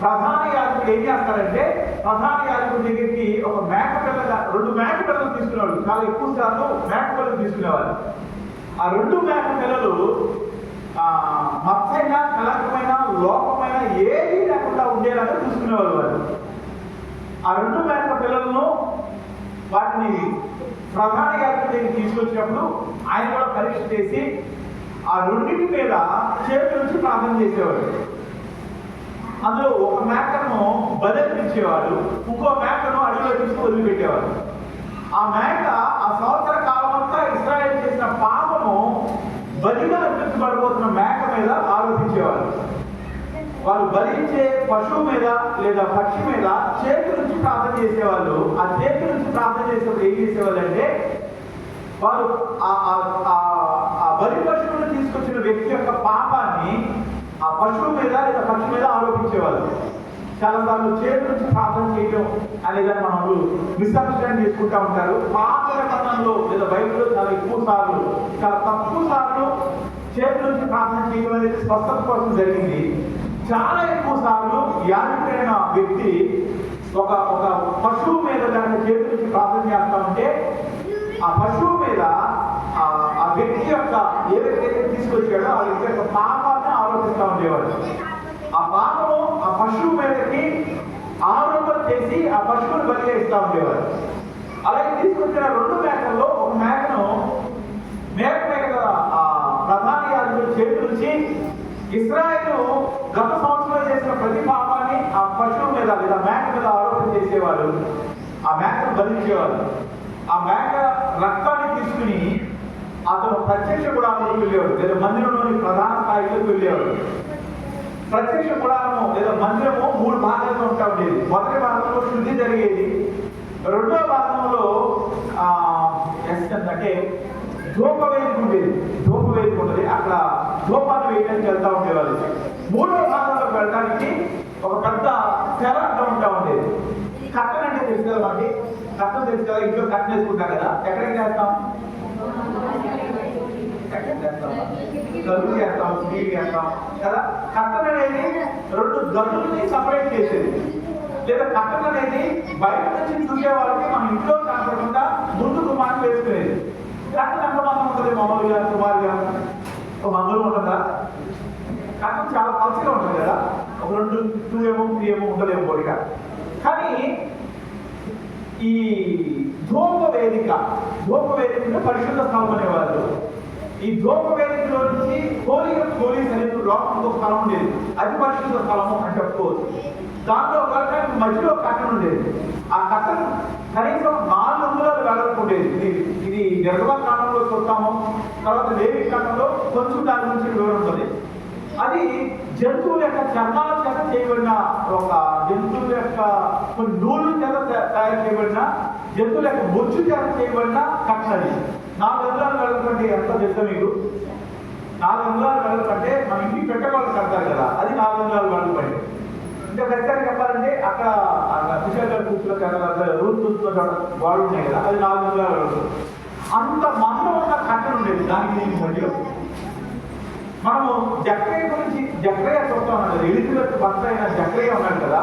ప్రధాన యాజకుడు ఏం చేస్తారంటే, ప్రధాన యాజకుడి దగ్గరికి ఒక రెండు మేక పిల్లలు తీసుకునేవాళ్ళు. చాలా ఎక్కువ శాతం మేక పిల్లలు తీసుకునేవాళ్ళు. ఆ 2 మేక పిల్లలు మత్తైన కలకమైన లోపమైన ఏది లేకుండా ఉండేలాగా చూసుకునేవాళ్ళు వాళ్ళు. ఆ 2 మేక పిల్లలను వాటిని ప్రధాన యాజకుడి దగ్గరికి తీసుకొచ్చినప్పుడు ఆయన కూడా పరీక్ష చేసి ఆ రెండింటి మీద చేతుల నుంచి ప్రార్థన చేసేవాడు. అందులో ఒక మేకను బలిపించేవాడు, ఇంకో మేకను అడిగిలో తీసుకు వదిలిపెట్టేవాడు. ఆ మేక ఆ సంవత్సర కాలం అంతా ఇశ్రాయేలు చేసిన పాపము బలిగా అర్పించబడబోతున్న మేక మీద ఆరోపించేవాడు. వాళ్ళు బలించే పశువు మీద లేదా పక్షి మీద చేతి నుంచి ప్రార్థన చేసేవాళ్ళు. ఆ చేతి నుంచి ప్రార్థన చేసేవాళ్ళు ఏం చేసేవాళ్ళు అంటే వారు ఆ బలి పశువును తీసుకొచ్చిన వ్యక్తి యొక్క పాపాన్ని ఆ పశువు మీద లేదా పక్షి మీద ఆరోపించేవాళ్ళు. చాలాసార్లు చేతి నుంచి ప్రార్థన చేయడం అనేదాన్ని మనం మిస్అండర్స్టాండ్ చేసుకుంటా ఉంటారు. పాత కథనంలో లేదా బైబిల్లో చాలా ఎక్కువ సార్లు, చాలా తక్కువ సార్లు చేతి నుంచి ప్రార్థన చేయడం అనేది స్పష్టత కోసం జరిగింది. చాలా ఎక్కువ సార్లు యాజకుడైన వ్యక్తి ఒక పశువు మీద కనుక చేతి నుంచి ప్రార్థన చేస్తా ఉంటే ఆ పశువు మీద ఆ వ్యక్తి యొక్క ఏ వ్యక్తి అయితే తీసుకొచ్చాడో ఆ వ్యక్తి యొక్క పాపాన్ని ఆరోపిస్తూ ఉండేవాడు. ఆ పాపము ఆ పశువు మీదకి ఆరోపణ చేసి ఆ పశువుని బలిగా ఇస్తూ ఉండేవాడు. అలాగే తీసుకొచ్చిన 2 మేకల్లో ఒక మేకను మేక ఆ ప్రధాన యాజకుడు చేతి నుంచి ఇశ్రాయేలు గత సంవత్సరంలో చేసిన ప్రతి పాపాన్ని ఆ పశువు మీద లేదా మేక మీద ఆరోపణ చేసేవాడు. ఆ మేకను బలించేవాడు. ఆ మేక రక్తాన్ని తీసుకుని అతను ప్రత్యక్ష గుడారంలోకి వెళ్ళేవాడు లేదా మందిరంలోని ప్రధాన స్థాయిలోకి వెళ్ళేవాడు. ప్రత్యక్ష గుడారము లేదా మందిరము 3 భాగాలుగా ఉంటా ఉండేది. మొదటి భాగంలో శుద్ధి జరిగేది. రెండో భాగంలో అంటే ధూపవేదిక ఉండేది. ధూపవేదిక ఉండేది. అక్కడ ధూపాన్ని వేయడానికి వెళ్తా ఉండేవాళ్ళు. మూడో భాగంలోకి వెళ్ళడానికి ఒక పెద్ద తెర అడ్డ ఉంటా ఉండేది. కట్టన అంటే తెలుసు కదా మనకి, కట్టం తెలుసు కదా, ఇంట్లో కట్టన వేసుకుంటాం కదా, ఎక్కడికి చేస్తాం? గదులు చేస్తాం, నీళ్ళు చేస్తాం కదా. కట్టన అనేది 2 గదులని సపరేట్ చేసేది. లేదా కట్టన అనేది బయట నుంచి చూసే వాళ్ళకి మన ఇంట్లో కనపడకుండా ముందుకు మనం వేసుకునేది. కట్టన ఎంత మంది ఉంటుంది? మామూలుగా సుమారుగా ఒక మందులు ఉంటుందా? కట్టం చాలా పలుచగా ఉంటుంది కదా, ఒక 2 ఏమో 3 ఏమో ఉంటుందేమో కోరిక. కానీ ఈ ధూప వేదిక పరిశుద్ధ స్థలం అనేవాళ్ళు. ఈ ధూప వేదికలో నుంచి పోలీస్ అనేది లోపల స్థలం ఉండేది. అతి పరిశుద్ధ స్థలము అని చెప్పుకోవచ్చు. దాంట్లో వెళ్ళడానికి మధ్యలో కట్టన ఉండేది. ఆ కట్టన కనీసం 4 అంగుళాలు వెళ్ళకుండేది. ఇది నిర్గమకాండంలో చూస్తాము. తర్వాత లేవి కాండంలో కొంచెం దాని గురించి వివరం ఉంటుంది. అది జంతువుల యొక్క చర్మాల చేత చేయబడిన ఒక జంతువుల యొక్క కొన్ని నూలు చేత తయారు చేయబడిన జంతువుల యొక్క బొచ్చు చేత చేయబడిన కట్టనది. 4 అంగుళాలు వెళ్ళకంటే ఎంత తెలుసా మీకు? 4 అంగుళాలు వెళ్ళకంటే మన ఇంటికి పెట్టగోళ్ళు కడతారు కదా, అది 4 అంగుళాలు వెళ్ళకండి. ఇంకా ఖచ్చితంగా చెప్పాలంటే అక్కడ విశాఖ కూర్చున్న రూల్ చూస్తున్న గోడలు ఉన్నాయి కదా, అది 4 అంగుళాలు వెళ్తుంది. అంత మందం ఉన్న కట్టను ఉండేది దానికి దీనికి మధ్యలో. మనము జక్రయ్య గురించి జక్రయ్య చూస్తా ఉన్నాం కదా, ఎలిజబెత్ భర్త అయిన జక్రయ్య ఉన్నాడు కదా,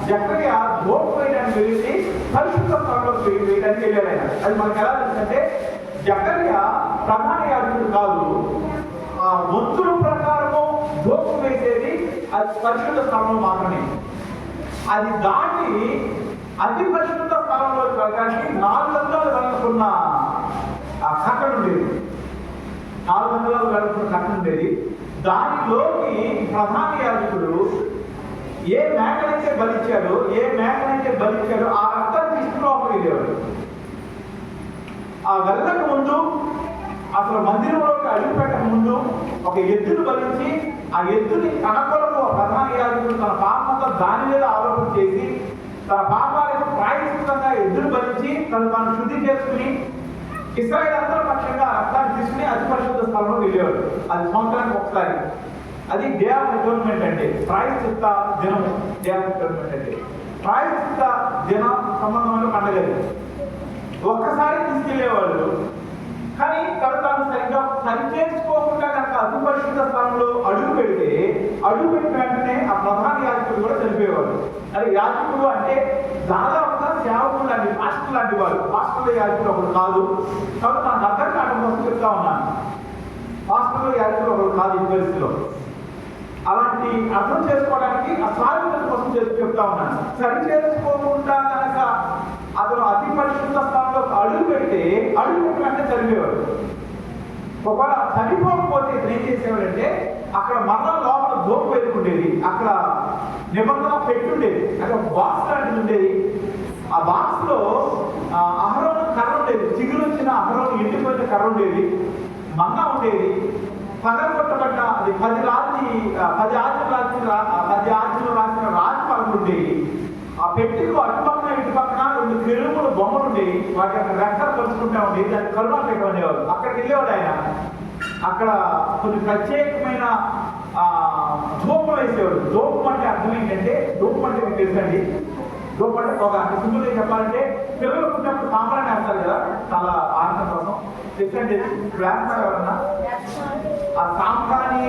జక్రయ్య ధూప వేయడానికి వెళ్ళి పరిశుద్ధ స్థలంలోకి వేయడానికి వెళ్ళాడు ఆయన. అది మనకు ఎలా తెలుసంటే జక్రయ్య ప్రధాన యాజకుడు కాదు, ఆ వంతుల ప్రకారము ధూపం వేసేది అది పరిశుద్ధ స్థలంలో మాత్రమే. అది దాటి అతి పరిశుద్ధ స్థలంలో వెళ్ళడానికి 4 అంగుళాలు వెళ్ళకున్న ఆ కట్టన ఉండేది. 4 అంగుళాలు వెళ్ళకున్న కట్టన ఉండేది. దానిలోకి ప్రధాన యాజకుడు ఏ మేకనైతే బలిచ్చాడో ఆ రక్తాన్ని తీసుకుని లోపలికి వెళ్ళేవాడు. ఆ వెళ్ళక ముందు అసలు మందిరంలోకి అడుగు పెట్టక ముందు ఒక ఎద్దును బలించి ఆ ఎద్దుని తన కొరకు ప్రధాన యాజకుడు తన పాపంతో దాని మీద ఆరోపణ చేసి తన పాపాలకు ప్రాయశ్చిత్తంగా ఎద్దును బలించి తాను శుద్ధి చేసుకుని ఇశ్రాయేలు అందరూ పక్షంగా రక్తాన్ని తీసుకుని అతి పరిశుద్ధ స్థలంలో వెళ్ళేవాడు. అది సంవత్సరానికి ఒకసారి. అది డే ఆఫ్ అటోన్మెంట్ అంటే ప్రాయశ్చిత్త దినము. డే ఆఫ్ అటోన్మెంట్ అంటే ప్రాయశ్చిత్త దిన సంబంధమైన పండుగ. ఒక్కసారి తీసుకెళ్లేవాళ్ళు. కానీ తాను సరిగ్గా సరిచేసుకోకుండా కనుక అతి పరిశుద్ధ స్థలంలో అడుగు పెట్టిన వెంటనే ఆ ప్రధాన యాజకుడు కూడా చనిపోయేవాడు. అది యాజకుడు అంటే దాదాపుగా సేవకుడు లాంటి పాస్టర్ లాంటి వాడు. పాస్టర్ల యాజకుడు ఒకడు కాదు. కాబట్టి నాకు అర్థం కావడం కోసం చెప్తా ఉన్నాను. పాస్టర్ల యాజకుడు ఒకడు కాదు ఈ పరిస్థితిలో. అలాంటి అర్థం చేసుకోవడానికి ఆ స్వాతంత్రం కోసం చెప్తా ఉన్నాను. సరి చేసుకోకుండా కనుక అతను అతి పరిశుద్ధ స్థానంలో అడుగు పెట్టినట్టే చనిపోయేవాడు. ఒకవేళ చనిపోకపోతే ఏం చేసేవాడంటే అక్కడ మరణం లోపల ధూప వేసుకుండేది. అక్కడ నిబంధన పెట్టుండేది. అక్కడ బాక్స్ లాంటిది ఉండేది. ఆ బాక్స్ లో అహరోను కర్ర ఉండేది. చిగురు వచ్చిన అహరోను ఎండిపోయిన కర్ర ఉండేది. మన్నా ఉండేది. పగలగొట్టబడ్డ అది 10 ఆజ్ఞలు రాసిన రాజపాలకులు ఉండేవి. ఆ పెట్టికు అటుపక్కన ఇటుపక్కన 2 కెరూబుల బొమ్మలు ఉండేవి. వాటి యొక్క రెక్కలు కలుసుకుంటా ఉండేవి. దాన్ని కరుణాపీఠం అనేవారు. అక్కడికి వెళ్ళేవాడు ఆయన. అక్కడ కొన్ని ప్రత్యేకమైన ధూపం వేసేవాడు. ధూపం అంటే అర్థం ఏంటంటే, ధూపం అంటే మీకు తెలుసండి, ధూపం అంటే పొగ. అంటే సింపుల్గా చెప్పాలంటే పిల్లలు పుట్టినప్పుడు సాంబ్రాన్ని వేస్తారు కదా, చాలా ఆనందం కోసం. తెలుసండి వేస్తారు ఎవరన్నా? ఆ సాంబ్రాణి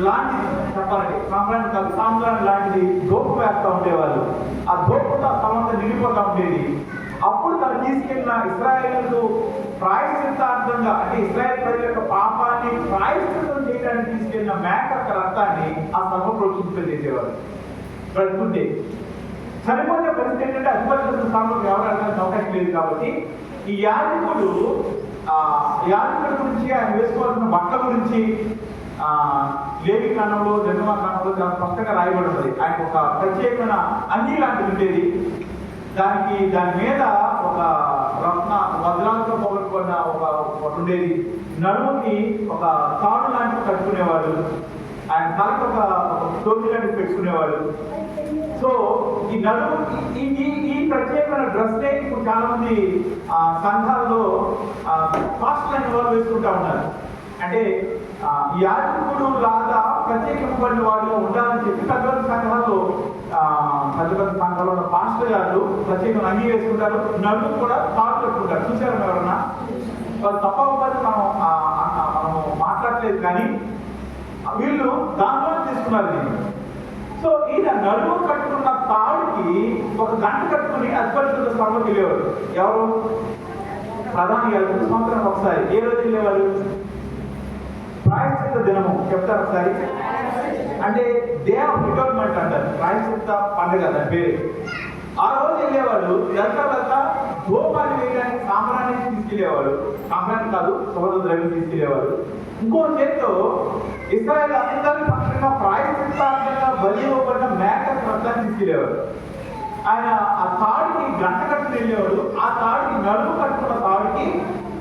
లాంటిది చెప్పాలంటే, సాంబ్రాణి కాదు, సాంబ్రాణి లాంటిది ధూపం వేస్తూ ఉండేవాళ్ళు. ఆ ధూపంతో ఆ స్థలం అంతా నిండిపోతూ ఉండేది. అప్పుడు తను తీసుకెళ్ళిన ఇశ్రాయేలుకు ప్రాయశ్చిత్తార్థంగా, అంటే ఇశ్రాయేల్ ప్రజల యొక్క పాపాన్ని ప్రాయశ్చిత్తం చేయడానికి తీసుకెళ్ళిన మేక యొక్క రక్తాన్ని ఆ స్థలం ప్రోక్షింపజేసేవారు. బ్రతుకుంటే చనిపోయే పరిస్థితి ఏంటంటే అధిపతుల స్థానంలో వ్యవహారానికి అవకాశం లేదు. కాబట్టి ఈ యాజకుడు గురించి, ఆయన వేసుకోవాల్సిన బట్టల గురించి లేవి కాండంలో, నిర్గమకాండంలో చాలా స్పష్టంగా రాయబడి ఉన్నది. ఆయనకు ఒక ప్రత్యేకమైన అంగీ లాంటిది ఉండేది. దాని మీద ఒక రత్న వజ్రాలతో పోగొట్టుకున్న ఒక ఉండేది. నడుముకి ఒక తాడు లాంటివి కట్టుకునేవాడు. ఆయన తలకు ఒక టోపీ లాంటివి పెట్టుకునేవాడు. సో ఈ నడుము ఈ ప్రత్యేకమైన డ్రెస్ నే ఇప్పుడు చాలా మంది సంఘాల్లో ఫాస్ట్ అయిన వాళ్ళు వేసుకుంటా ఉన్నారు. అంటే యాజకుడు లాగా ప్రత్యేకింపబడిన వాడిలో ఉండాలని చెప్పి పెద్ద సంఘాల్లో పాస్టర్ గారు ప్రత్యేకంగా అంగీ వేసుకుంటారు. నడుము కూడా తాడు పెట్టుకుంటారు. చూసారు ఎవరన్నా? వాళ్ళు తప్పకపోతే మనం మాట్లాడలేదు, కానీ వీళ్ళు దాంట్లో తీసుకున్నారు దీన్ని. సో ఈయన నడుము కట్టుకున్న తాడుకి ఒక గంట కట్టుకుని అధిపతుల స్థానంలోకి వెళ్ళేవారు. ఎవరు? ప్రధాన యాజకుడు సంవత్సరం ఒకసారి. ఏ రోజు వెళ్ళేవారు? ప్రాయశ్చిత్త దినము. చెప్తారు ఒకసారి. అంటే డే ఆఫ్ రిటైర్మెంట్ అంటారు. ప్రాయశ్చిత్త పండుగ దాని పేరు. ఆ రోజు వెళ్ళేవాడు. వెళ్తా ధూపాన్ని వేయడానికి సాంబ్రాన్ని తీసుకెళ్లేవాడు. సాంబ్రాన్ని కాదు, సుగంధ ద్రవ్యం తీసుకెళ్లేవాడు. ఇంకో చేతితో ఇశ్రాయేల్ అందరి పక్షంగా ప్రాయశ్చిత్తార్థంగా బలి ఇవ్వబడిన మేక రక్తాన్ని తీసుకెళ్లేవాడు. ఆయన ఆ తాడికి గంట కట్టుకుని వెళ్ళేవాడు. ఆ తాడికి నడుము కట్టుకున్న తాడికి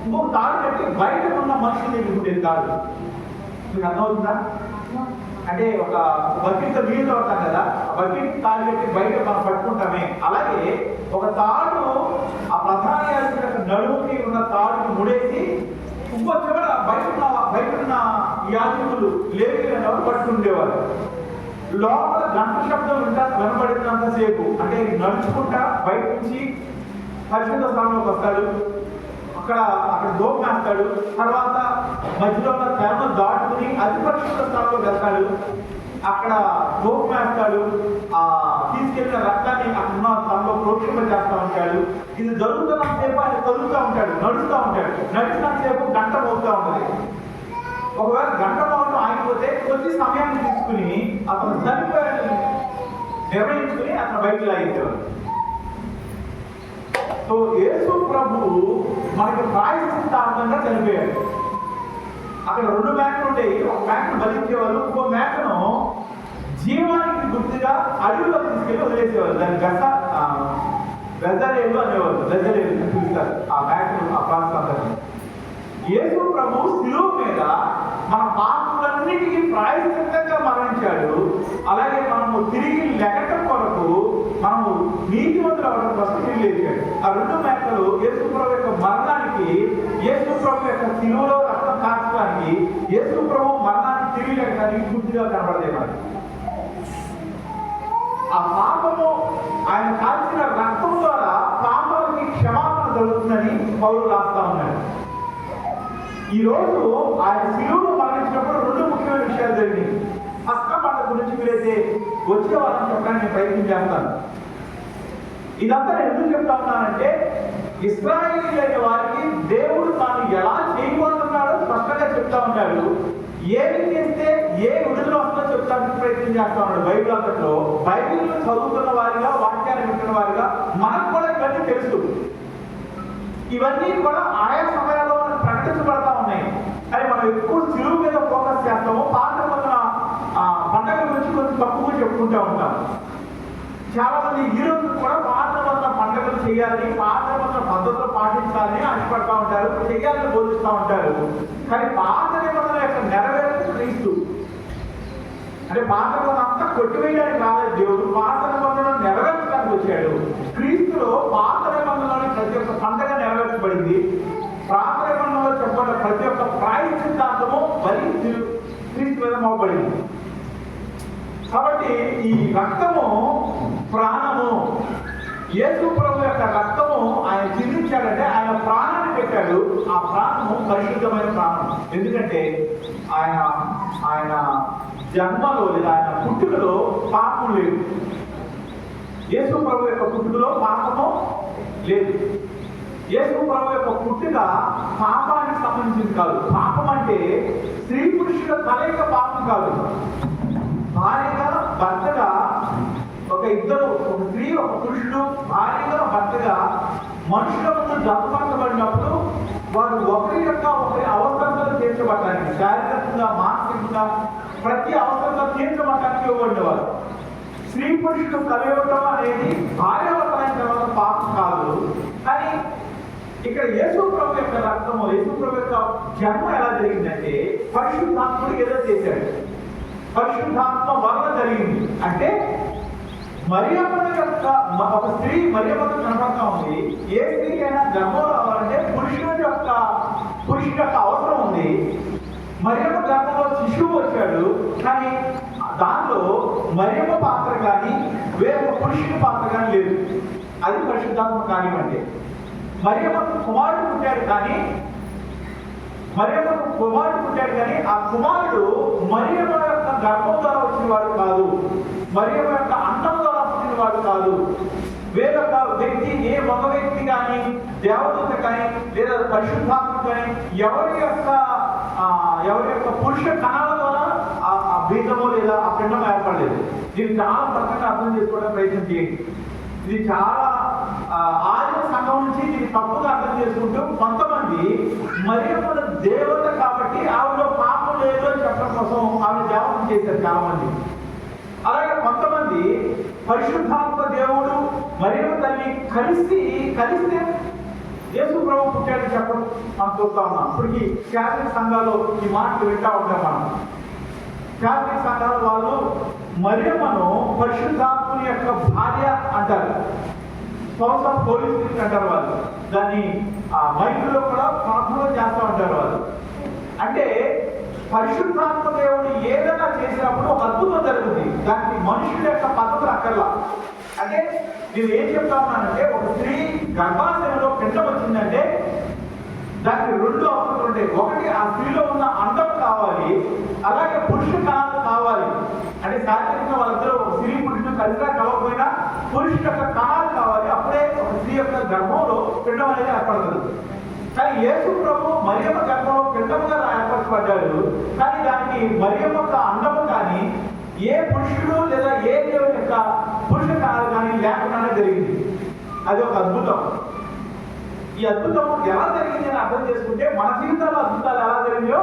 ఇంకొక తాడు కట్టి బయట ఉన్న మనిషి దగ్గర ఉండేది తాడు. మీకు అర్థమవుతుందా? అంటే ఒక బకెట్తో నీళ్ళు అవుతాం కదా, ఆ బకెట్ తాడు కట్టి బయట మనం పట్టుకుంటామే, అలాగే ఒక తాడు ఆ ప్రధాన యాజకుడి నడుముకి ఉన్న తాడుకి ముడేసి ఇంకో చివర బయట ఉన్న యాజకులు లేవీయులు పట్టుకుండేవారు. లోపల గంట శబ్దం వినబడినంతసేపు, అంటే నడుచుకుంటా బయట నుంచి పరిశుద్ధ స్థానంలోకి వస్తాడు. అక్కడ ధూపం వేస్తాడు. తర్వాత మధ్యలో ఉన్న తెరను దాటుకుని అతి పరిశుద్ధ స్థానంలోకి వెళ్తాడు. అక్కడ ధూపం వేస్తాడు. తీసుకెళ్లిన రక్తాన్ని అక్కడ ఉన్న స్థానంలో ప్రోక్షింప చేస్తూ ఉంటాడు. ఇది జరుగుతున్నంతసేపు ఆయన కదులుతూ ఉంటాడు, నడుస్తూ ఉంటాడు. నడిచినంతసేపు గంట మోగుతూ ఉంటుంది. ఒకవేళ గంట మోగడం ఆగిపోతే కొద్ది సమయాన్ని తీసుకుని అతను చనిపోయాడని నిర్ణయించుకుని అతను బయటకు లాగేసేవాడు. సో యేసు ప్రభువు మనకి ప్రాయశ్చిత్తార్థంగా చనిపోయాడు. అక్కడ 2 మేకలు ఉండేవి. ఒక మేకను బలించేవారు, ఇంకో మేకను జీవానికి గుర్తుగా అడవిలో తీసుకెళ్ళి వదిలేసేవారు. దాన్ని గజరేలు అనేవారు. గజరేలు పిలుస్తారు ఆ మేకను, ఆ ప్రాంతాన్ని. యేసు ప్రభు శిలువ మీద మన పాపములన్నిటికీ ప్రాయశ్చిత్తంగా మరణించాడు. అలాగే మనము తిరిగి లెగటం కొరకు మనము నీతివంతులు అవడం కోసం తిరిగి లేచాడు. ఆ 2 మేకలు యేసు ప్రభు యొక్క మరణానికి, యేసు ప్రభు యొక్క శిలువలో రక్తం కార్చడానికి, యేసు ప్రభు మరణాన్ని తిరిగి లేకడానికి గుర్తుగా కనబడతాయి మనకి. ఆ పాపము ఆయన కాల్చిన రక్తం ద్వారా పాపాలకి క్షమాపణ జరుగుతుందని పౌలు రాస్తా ఉన్నాడు. ఈ రోజు ఆయన శిలువలో మరణించినప్పుడు 2 ముఖ్యమైన విషయాలు జరిగినాయి. పస్కా పండుగ గురించి మీరైతే వచ్చే వాళ్ళని చెప్పడానికి నేను ప్రయత్నం చేస్తాను. ఇదంతా నేను ఎందుకు చెప్తా ఉన్నానంటే, ఇశ్రాయేలీయులైన వారికి దేవుడు తాను ఎలా చేయబోతున్నాడో స్పష్టంగా చెప్తా ఉన్నాడు. ఏమి చేస్తే ఏ విడుదల వస్తుందో చెప్తానికి ప్రయత్నం చేస్తా ఉన్నాడు. బైబిల్ అంతట్లో బైబిల్ చదువుతున్న వారిగా, వాక్యాన్ని వింటున్న వారిగా మనకు కూడా ఇవన్నీ తెలుసు. ఇవన్నీ కూడా ఆయా సమయాల్లో ప్రకటించబడతా ఉన్నాయి. కానీ మనం ఎక్కువ శిలువ మీద ఫోకస్ చేస్తాము. పాత పండుగ గురించి కొంచెం తక్కువ చెప్పుకుంటూ ఉంటాం. చాలా మంది ఈ రోజు కూడా పాత పండుగలు చేయాలని, పాత పద్ధతులు పాటించాలని ఆశపడతా ఉంటారు, చేయాలని బోధిస్తూ ఉంటారు. కానీ పాత నిబంధన యొక్క నెరవేర్పు క్రీస్తు. అంటే పాత నిబంధన అంతా కొట్టివేయడానికి రాలేదు దేవుడు, పాత నిబంధనను నెరవేర్చడానికి వచ్చాడు. క్రీస్తులో పాత నిబంధనలోని ప్రతి ఒక్క పండగ నెరవేర్చబడింది. పాత నిబంధనలో చెప్పబడిన ప్రతి ఒక్క ప్రాయశ్చిత్తాంతము బలి క్రీస్తు మీద మోపబడింది. కాబట్టి ఈ రక్తము ప్రాణము. యేసు ప్రభు యొక్క రక్తము ఆయన చిందించాడంటే ఆయన ప్రాణాన్ని పెట్టాడు. ఆ ప్రాణము పరిశుద్ధమైన ప్రాణం. ఎందుకంటే ఆయన జన్మలో లేదా ఆయన పుట్టుకలో పాపం లేదు. యేసు ప్రభు యొక్క పుట్టుకలో పాపము లేదు. యేసు ప్రభు యొక్క పుట్టుక పాపానికి సంబంధించింది కాదు. పాపం అంటే స్త్రీ పురుషుల కలయిక పాపం కాదు. భార్యగా భర్తగా ఒక ఇద్దరు, ఒక స్త్రీ ఒక పురుషుడు భార్యగా భర్తగా మనుషుల ముందు జతపరచబడినప్పుడు వారు ఒకరి అవసరాలు తీర్చబడటానికి, శారీరకంగా మానసికంగా ప్రతి అవసరంగా తీర్చబడటానికి ఇవ్వబడేవారు. స్త్రీ పురుషుడు కలవటం అనేది భార్యాభర్తలైన తర్వాత పాపం కాదు. కానీ ఇక్కడ యేసు ప్రభు యొక్క రక్తము, యేసు ప్రభు యొక్క జన్మ ఎలా జరిగిందంటే పరిశుద్ధాత్ముడు ఏదో చేశాడు. పరిశుద్ధాత్మ వలన జరిగింది. అంటే మరియమ్మ యొక్క ఒక స్త్రీ మరియమ్మకు కనపడతా ఉంది. ఏ స్త్రీకైనా గర్భం రావాలంటే పురుషుడి యొక్క అవసరం ఉంది. మరియమ్మ గర్భంలో శిశువు వచ్చాడు. కానీ దానిలో మరియమ్మ పాత్ర కానీ వేరొక పురుషుని పాత్ర కానీ లేదు. అది పరిశుద్ధాత్మ కార్యం. అంటే మరియమ్మకు కుమారుడు పుట్టాడు కానీ ఆ కుమారుడు మరియమ్మ యొక్క గర్భం ద్వారా వచ్చిన వాడు కాదు. మరియమ్మ యొక్క అండం ద్వారా పుట్టిన వాడు కాదు. వేరొక వ్యక్తి, ఏ ఒక వ్యక్తి కానీ దేవదూత కానీ లేదా పరిశుద్ధాత్మ కానీ ఎవరి యొక్క పురుష కణాల ద్వారా ఆ బీజము లేదా ఆ పిండం ఏర్పడలేదు. దీన్ని చాలా స్పష్టంగా అర్థం చేసుకోవడానికి ప్రయత్నం చేయండి. ఇది చాలా ఆదిమ సంఘం నుంచి దీన్ని తప్పుగా అర్థం చేసుకుంటూ కొంతమంది మరియమ్మ దేవత కాబట్టి ఆవిడలో పాపం లేదు అని చెప్పడం కోసం ఆవిడ దేవతం చేశారు చాలా మంది. అలాగే కొంతమంది పరిశుద్ధాత్మ దేవుడు మరియమ్మ తల్లి కలిస్తే యేసు ప్రభు పుట్టాడని చెప్పడం మనం చూస్తా ఉన్నాం. ఇప్పటికీ క్యాథలిక్ సంఘాలు ఈ మాటలు వింటా ఉంటాం మనం. క్యాథలిక్ సంఘాల వాళ్ళు మరియమ్మను పరిశుద్ధాత్ముని యొక్క భార్య అంటారు. స్పౌస్ ఆఫ్ హోలీ స్పిరిట్ అంటారు వాళ్ళు. దాన్ని మైకులో కూడా ప్రార్థనలో చేస్తూ ఉంటారు వాళ్ళు. అంటే పరిశుద్ధాత్మ దేవుడు ఏదైనా చేసినప్పుడు ఒక అద్భుతం జరుగుతుంది. దానికి మనుషుల యొక్క పద్ధతులు అక్కర్లా. అంటే నేను ఏం చెప్తా ఉన్నానంటే ఒక స్త్రీ గర్భాశయంలో పిండం వచ్చిందంటే దానికి రెండు అవసరాలు ఉంటాయి. ఒకటి ఆ స్త్రీలో ఉన్న అండం కావాలి, అలాగే పురుష కణాలు కావాలి. అంటే శారీరకంగా వాళ్ళిద్దరూ ఒక స్త్రీ పురుషుడు కలిసినా కలవకపోయినా పురుషుడు యొక్క కణాలు కావాలి. అప్పుడే ఒక స్త్రీ యొక్క గర్భంలో పిండం అనేది ఏర్పడుతుంది. కానీ యేసు ప్రభు మరియమ్మ గర్భంలో పిండముగా ఏర్పరచబడ్డాడు. కానీ దానికి మరియమ్మ యొక్క అండము కానీ ఏ పురుషుడు లేదా ఏ దేవుని యొక్క పురుష కణాలు కానీ లేకుండానే జరిగింది. అది ఒక అద్భుతం. ఈ అద్భుతం ఎలా జరిగింది అని అర్థం చేసుకుంటే మన జీవితంలో అద్భుతాలు ఎలా జరిగిందో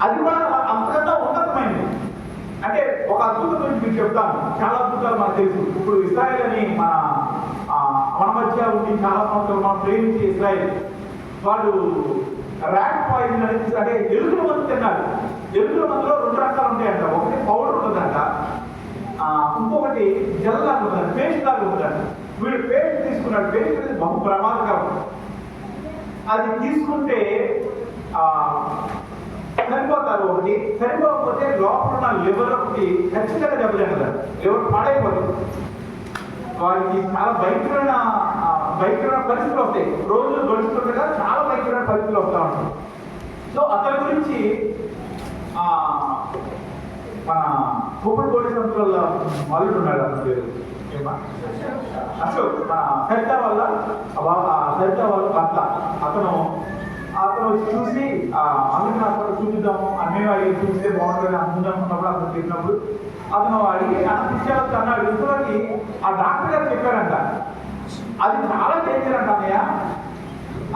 అది కూడా అంతకంటే ఉన్నతమైనది. అంటే ఒక అద్భుతం గురించి మీకు చెప్తాను. చాలా అద్భుతాలు మనకు తెలుసు. ఇప్పుడు ఇస్రాయేల్ అని మన మధ్య ఉండి చాలా సంవత్సరాలు మనం ప్రేమించి ఇస్రాయేల్ వాడు ర్యాట్ పాయిజన్ అనేది, అంటే ఎలుగుల మందు తిన్నాడు. ఎలుగుల మందులో రెండు రకాలు ఉంటాయంట. ఒకటి పౌడర్ ఉంటుందంట, ఇంకొకటి జెల్ లాగా ఉంటుందంట, పేస్ట్ లాగా ఉంటుందంట. వీడు పేస్ట్ తీసుకున్నాడు. పేస్ట్ అనేది బహు ప్రమాదకరం. అది తీసుకుంటే చనిపోతారు. ఒకటి చనిపోకపోతే లోపల ఉన్న లివర్ ఒకటి ఖచ్చితంగా దెబ్బతింటారు. లివర్ పాడైపోతుంది. వారికి చాలా భయంకరమైన పరిస్థితులు వస్తాయి. రోజులు గడుస్తుండగా చాలా భయంకరమైన పరిస్థితులు వస్తూ ఉంటాయి. సో అతని గురించి మన కూపర్ కోటి సంస్థల మల్లుడు ఉన్నాడు. అతని పేరు అశోక్. సరిత వాళ్ళ భర్త. అతను వచ్చి చూసి అందుకని అక్కడ చూపిద్దాము అన్నీ అడిగి చూస్తే బాగుంటుంది అనుకున్నప్పుడు అతను చెప్పినప్పుడు అతను అడిగి అన్న అన్నాడు. ఇంతలోకి ఆ డాక్టర్ గారు చెప్పారంట అది చాలా డేంజర్ అంట అన్నయ్య.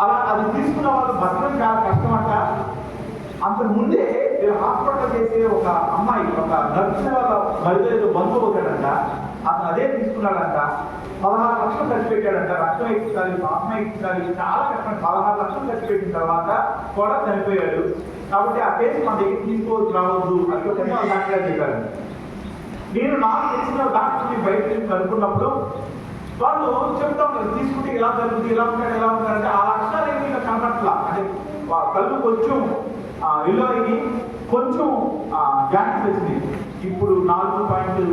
అలా అది తీసుకున్న వాళ్ళు బతకడం చాలా కష్టం అంట. అంతకు ముందే హాస్పిటల్ చేసే ఒక అమ్మాయి, ఒక నర్సు వాళ్ళ మరిదేదో బంధువు అవుతాడంట. అతను అదే తీసుకున్నాడంట. 16 లక్షలు ఖర్చు పెట్టాడంట. రక్తం ఎక్కించాలి, పాపం ఎక్కించాలి, చాలా కష్టం. 16 లక్షలు ఖర్చు పెట్టిన తర్వాత కూడా చనిపోయాడు. కాబట్టి ఆ కేసు మన దగ్గర తీసుకోవద్దు, రావద్దు అని డాక్టర్ గారు చెప్పారు. నేను నాకు తెలిసిన డాక్టర్ని బయట నుంచి కనుక్కున్నప్పుడు వాళ్ళు చెప్తా ఉంటారు, తీసుకుంటే ఇలా జరుగుతుంది, ఇలా ఉంటాడు, ఎలా ఉంటారంటే ఆ లక్షణాలు ఏమి ఇలా కనపట్లా. అంటే కళ్ళు కొంచెం ఎల్లో అయ్యి కొంచెం జాయింట్స్ వచ్చింది. ఇప్పుడు 4.5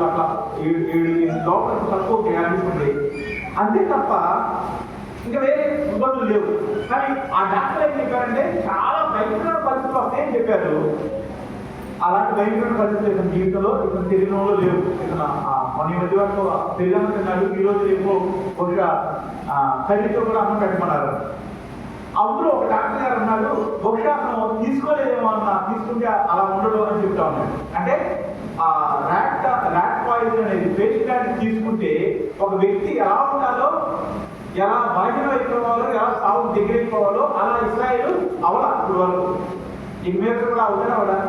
అట్లా 7 లోపల తక్కువ గ్యారెంటీస్ ఉంది అంతే తప్ప ఇంకా వేరే ఇబ్బందులు లేవు. కానీ ఆ డాక్టర్ ఏం చెప్పారంటే చాలా భయంకరమైన పరిస్థితులు వస్తాయని చెప్పారు. అలాంటి భయంకరమైన పరిస్థితులు ఇతని జీవితంలో ఇతను శరీరంలో లేవు. ఇతను మన మధ్య వరకు శరీరం తిన్నాడు, ఈరోజు రేపు బహుశా కర్రీతో కూడా అన్నం పెట్టమన్నారు. అందులో ఒక డాక్టర్ గారు ఉన్నాడు, బహుశా అతను తీసుకోలేదేమో అన్న, తీసుకుంటే అలా ఉండడు అని చెప్తా ఉన్నాడు. అంటే ఆ ర్యాట్ పాయిజన్ అనేది పేషెంట్ తీసుకుంటే ఒక వ్యక్తి ఎలా ఉండాలో, ఎలా బలహీనం అయిపోవాలో, ఎలా సాగు దగ్గర అయిపోవాలో అలా ఇస్రాయేలు అవలా ఇప్పుడు వరకు. ఈ మీద కూడా అవుతారా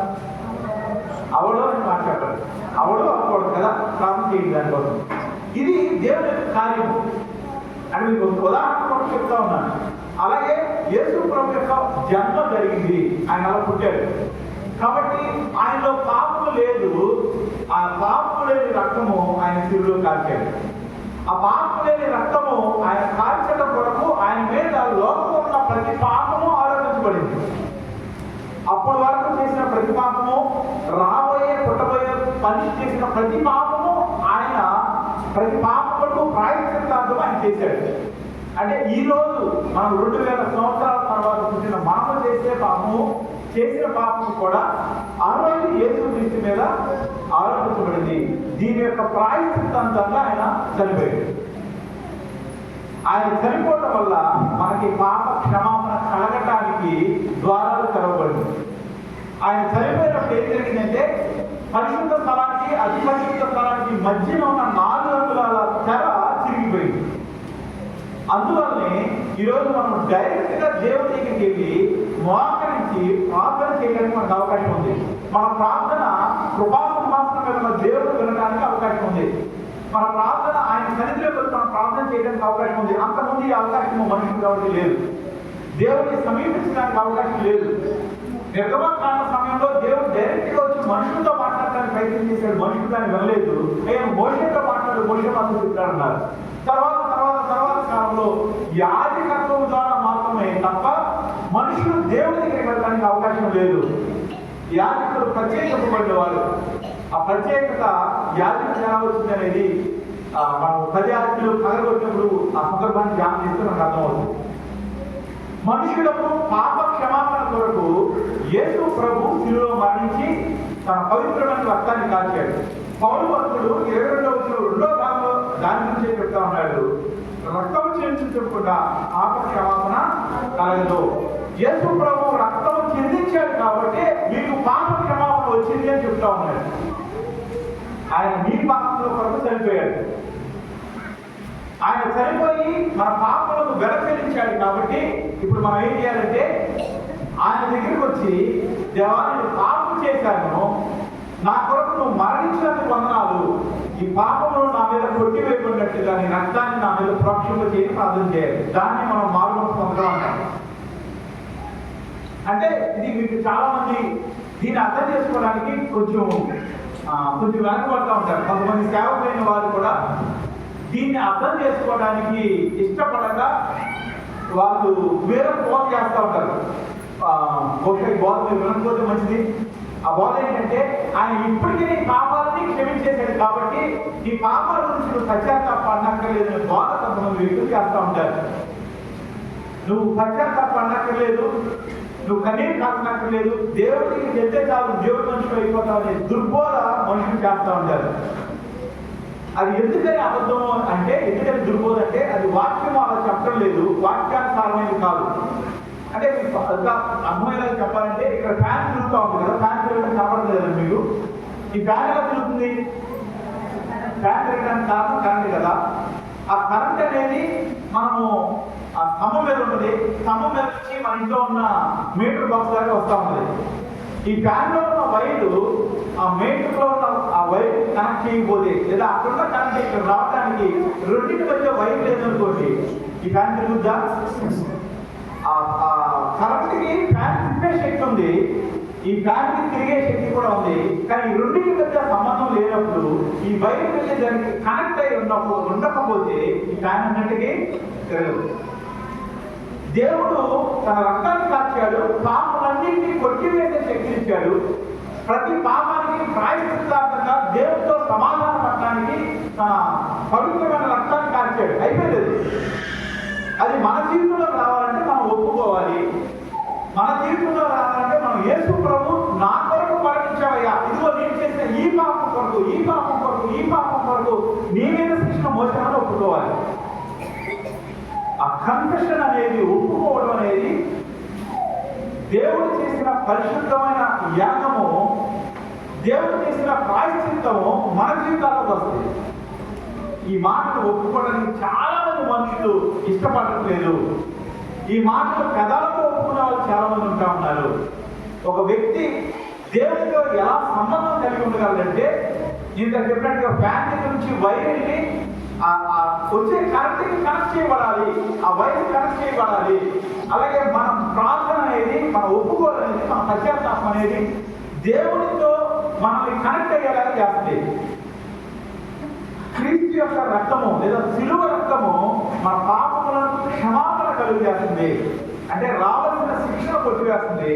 అవడో అని మాట్లాడారు. అవడో అవ్వకూడదు కదా, ప్రార్థన చేయండి దానికోసం. ఇది దేవుని యొక్క కార్యము అని మీకు ఉదాహరణ కూడా చెప్తా ఉన్నాను. అలాగే యేసు ప్రభు యొక్క జన్మ జరిగింది, ఆయన అలా పుట్టాడు కాబట్టి ఆయనలో పాపము లేదు. ఆ పాపము లేని రక్తము ఆయన శిలువలో కాల్చాడు. ఆ పాపము లేని రక్తము ఆయన కాల్చడం కొరకు ఆయన మీద లోకంలో ఉన్న ప్రతి పాపము ఆరోపించబడింది. అప్పటి వరకు చేసిన ప్రతి పాపము, రాబోయే పుట్టబోయే పని చేసిన ప్రతి పాపము ఆయన ప్రతి పాపములకు ప్రాయశ్చిత్తార్థం ఆయన చేశాడు. అంటే ఈ రోజు మనం 2000 సంవత్సరాల తర్వాత పుట్టిన మనము చేసిన పాపము కూడా ఆ రోజు యేసుక్రీస్తు మీద ఆరోపించబడింది. దీని యొక్క ప్రాయశ్చిత్తాంతంగా ఆయన చనిపోయాడు. ఆయన చనిపోవడం వల్ల మనకి పాప క్షమాపణ కలగటానికి ద్వారాలు తెరవబడింది. ఆయన చనిపోయినప్పుడు ఏం జరిగిందంటే పరిశుద్ధ స్థలానికి అతి పరిశుద్ధ స్థలానికి మధ్యలో ఉన్న 4 అంగుళాల తెర చిరిగిపోయింది. అందువల్లనే ఈరోజు మనం డైరెక్ట్ గా దేవుడి దగ్గరికి వెళ్ళి మోకరించి ప్రార్థన చేయడానికి మనకు అవకాశం ఉంది. మన ప్రార్థన కృపాసింహాసనం మీద మన దేవుడు వినడానికి అవకాశం ఉంది. మన ప్రార్థన ఆయన సన్నిధిలో మనం ప్రార్థన చేయడానికి అవకాశం ఉంది. అంతకుముందు ఈ అవకాశం మనుషులు కాబట్టి లేదు. దేవుడిని సమీపించడానికి అవకాశం లేదు. నిర్గమకాండ సమయంలో దేవుడు డైరెక్ట్ గా వచ్చి మనుషులతో మాట్లాడడానికి ప్రయత్నం చేశాడు, మనుషులు దాన్ని వెళ్ళలేదు. నేను మోషేతో మాట్లాడు, మోషే మాత్రం చెప్తాడన్నారు. తర్వాత కాలంలో యాజకత్వం ద్వారా మాత్రమే తప్ప మనుషులు దేవుడి దగ్గరికి వెళ్ళడానికి అవకాశం లేదు. యాజకులు ప్రత్యేకింపబడిన వారు. ఆ ప్రత్యేకత యాజకులు ఎలా వచ్చింది అనేది మనం 10 ఆజ్ఞలు కలగొచ్చినప్పుడు ఆ సందర్భాన్ని ధ్యానం చేస్తే మనకు అర్థమవుతుంది. మనుషులకు పాప క్షమాపణ కొరకు యేసు ప్రభు శిలువలో మరణించి తన పవిత్రమైన రక్తాన్ని కాల్చాడు. పౌలు భక్తుడు 22వ వచనం 2వ భాగంలో దాని గురించి చెప్తా ఉన్నాడు. రక్తం చెందించకుండా పాప క్షమాపణ కలగదు. యేసు ప్రభు రక్తం చెందించాడు కాబట్టి మీకు పాప క్షమాపణ వచ్చింది అని చెప్తా ఉన్నాడు. ఆయన మీ పాపంలో కొరకు చనిపోయాడు. ఆయన చనిపోయి మన పాపములకు వెల చెల్లించాడు కాబట్టి ఇప్పుడు మనం ఏం చేయాలంటే ఆయన దగ్గరికి వచ్చి, దేవా నేను పాపం చేశాను, నా కొరకు నువ్వు మరణించినందుకు వందనాలు, ఈ పాపమును నా మీద కొట్టివేయబడినట్టుగా నీ రక్తాన్ని నా మీద ప్రోక్షింప చేసి ప్రార్థన చేయాలి. దాన్ని మనం మారుమనసు పొందడం అంటాం. అంటే ఇది మీకు చాలా మంది దీన్ని అర్థం చేసుకోవడానికి కొంచెం వెనకబడుతూ ఉంటారు. కొంతమంది సేవకులైన వారు కూడా దీన్ని అర్థం చేసుకోవడానికి ఇష్టపడక వాళ్ళు వేరే బోధ చేస్తూ ఉంటారు. బహుశా ఈ బోధ మీరు వినకపోతే మంచిది. ఆ బోధ ఏంటంటే ఆయన ఇప్పటికీ నీ పాపాలని క్షమించేశాడు కాబట్టి ఈ పాపాల గురించి నువ్వు పశ్చాత్తాపడనక్కర్లేదు అని బోధ కొంతమంది వ్యక్తులు చేస్తూ ఉంటారు. నువ్వు పశ్చాత్తాపడనక్కర్లేదు, నువ్వు కన్నీరు కాకనక్కర్లేదు, దేవుడికి చెప్తే చాలు దేవుడి మనుషులు అయిపోతావు అనే దుర్బోధ మనుషులు చేస్తూ ఉంటారు. అది ఎందుకని అబద్ధము అంటే, ఎందుకని దుర్బోధ అంటే అది వాక్యం అలా చెప్పడం లేదు, వాక్యానుసారమైనది కాదు. అంటే అర్థమయ్యేలా చెప్పాలంటే ఇక్కడ ఫ్యాన్ తిరుగుతూ ఉంటుంది కదా, ఫ్యాన్ తిరగడం చెప్పడం లేదండి మీకు. ఈ ఫ్యాన్ ఎలా తిరుగుతుంది? ఫ్యాన్ తిరగడానికి కారణం కరెంట్ కదా. ఆ కరెంట్ అనేది మనము స్తంభం మీద ఉంటుంది, స్తంభం మీద నుంచి మన ఇంట్లో ఉన్న మీటర్ బాక్స్ దాకా వస్తూ ఉంటుంది. ఈ ఫ్యాన్ లో ఉన్న వైరు ఆ మెయిన్లో ఉన్న ఆ వైర్ కనెక్ట్ చేయకపోతే లేదా అక్కడ కనెక్ట్ ఇక్కడ రావడానికి రెండింటి మధ్య వైర్ లేదనుకోండి ఈ ఫ్యాన్ తిరుగుద్దా? కరెంట్ కి ఫ్యాన్ తిప్పే శక్తి ఉంది, ఈ ఫ్యాన్ కి తిరిగే శక్తి కూడా ఉంది. కానీ ఈ రెండింటి మధ్య సంబంధం లేనప్పుడు ఈ వైర్ మధ్య దానికి కనెక్ట్ అయి ఉండకపోతే ఈ ఫ్యాన్ అన్నింటికి తిరగదు. దేవుడు తన రక్తాన్ని కాచాడు, పాపలన్నింటినీ కొట్టివేసే శక్తిని ఇచ్చాడు. ప్రతి పాపానికి ప్రాయశ్చిత్తార్థంగా దేవుడితో సమాధాన పడడానికి తన పవిత్రమైన రక్తాన్ని కాచాడు. అయిపోలేదు. అది మన జీవితంలో రావాలంటే మనం ఒప్పుకోవాలి. మన జీవితంలో రావాలంటే మనం యేసు ప్రభు నా కొరకు మరణించావయ్యా, ఇదిగో నేను చేసిన ఈ పాపం కొరకు ఈ పాపం కొరకు ఈ పాపం కొరకు నీ మీద శిక్షణ మోసామని ఒప్పుకోవాలి. ఆ కన్ఫెషన్ అనేది, ఒప్పుకోవడం అనేది దేవుడు చేసిన పరిశుద్ధమైన యాగము, దేవుడు చేసిన ప్రాయశ్చిత్తము మన జీవితాల్లోకి వస్తుంది. ఈ మాటను ఒప్పుకోవడానికి చాలా మంది మనుషులు ఇష్టపడట్లేదు. ఈ మాటలు పెదాలతో ఒప్పుకునే వాళ్ళు చాలా మంది ఉంటా ఉన్నారు. ఒక వ్యక్తి దేవుడితో ఎలా సంబంధం కలిగి ఉండగలరంటే, ఇంత చెప్పినట్టుగా ఫ్యాన్ దగ్గర నుంచి వైర్ వెళ్ళి వచ్చే కరెంట్కి కనెక్ట్ చేయబడాలి, ఆ వైర్ కనెక్ట్ చేయబడాలి. అలాగే మనం ప్రార్థన అనేది, మన ఒప్పుకోవడం అనేది, మన పశ్చాత్తాపం అనేది దేవుడితో మనల్ని కనెక్ట్ అయ్యేలా చేస్తుంది. క్రీస్తు యొక్క రక్తము లేదా సిలువ రక్తము మన పాపములను క్షమాపణ కలుగజేస్తుంది, అంటే రావాల్సిన శిక్షణ కొట్టివేస్తుంది.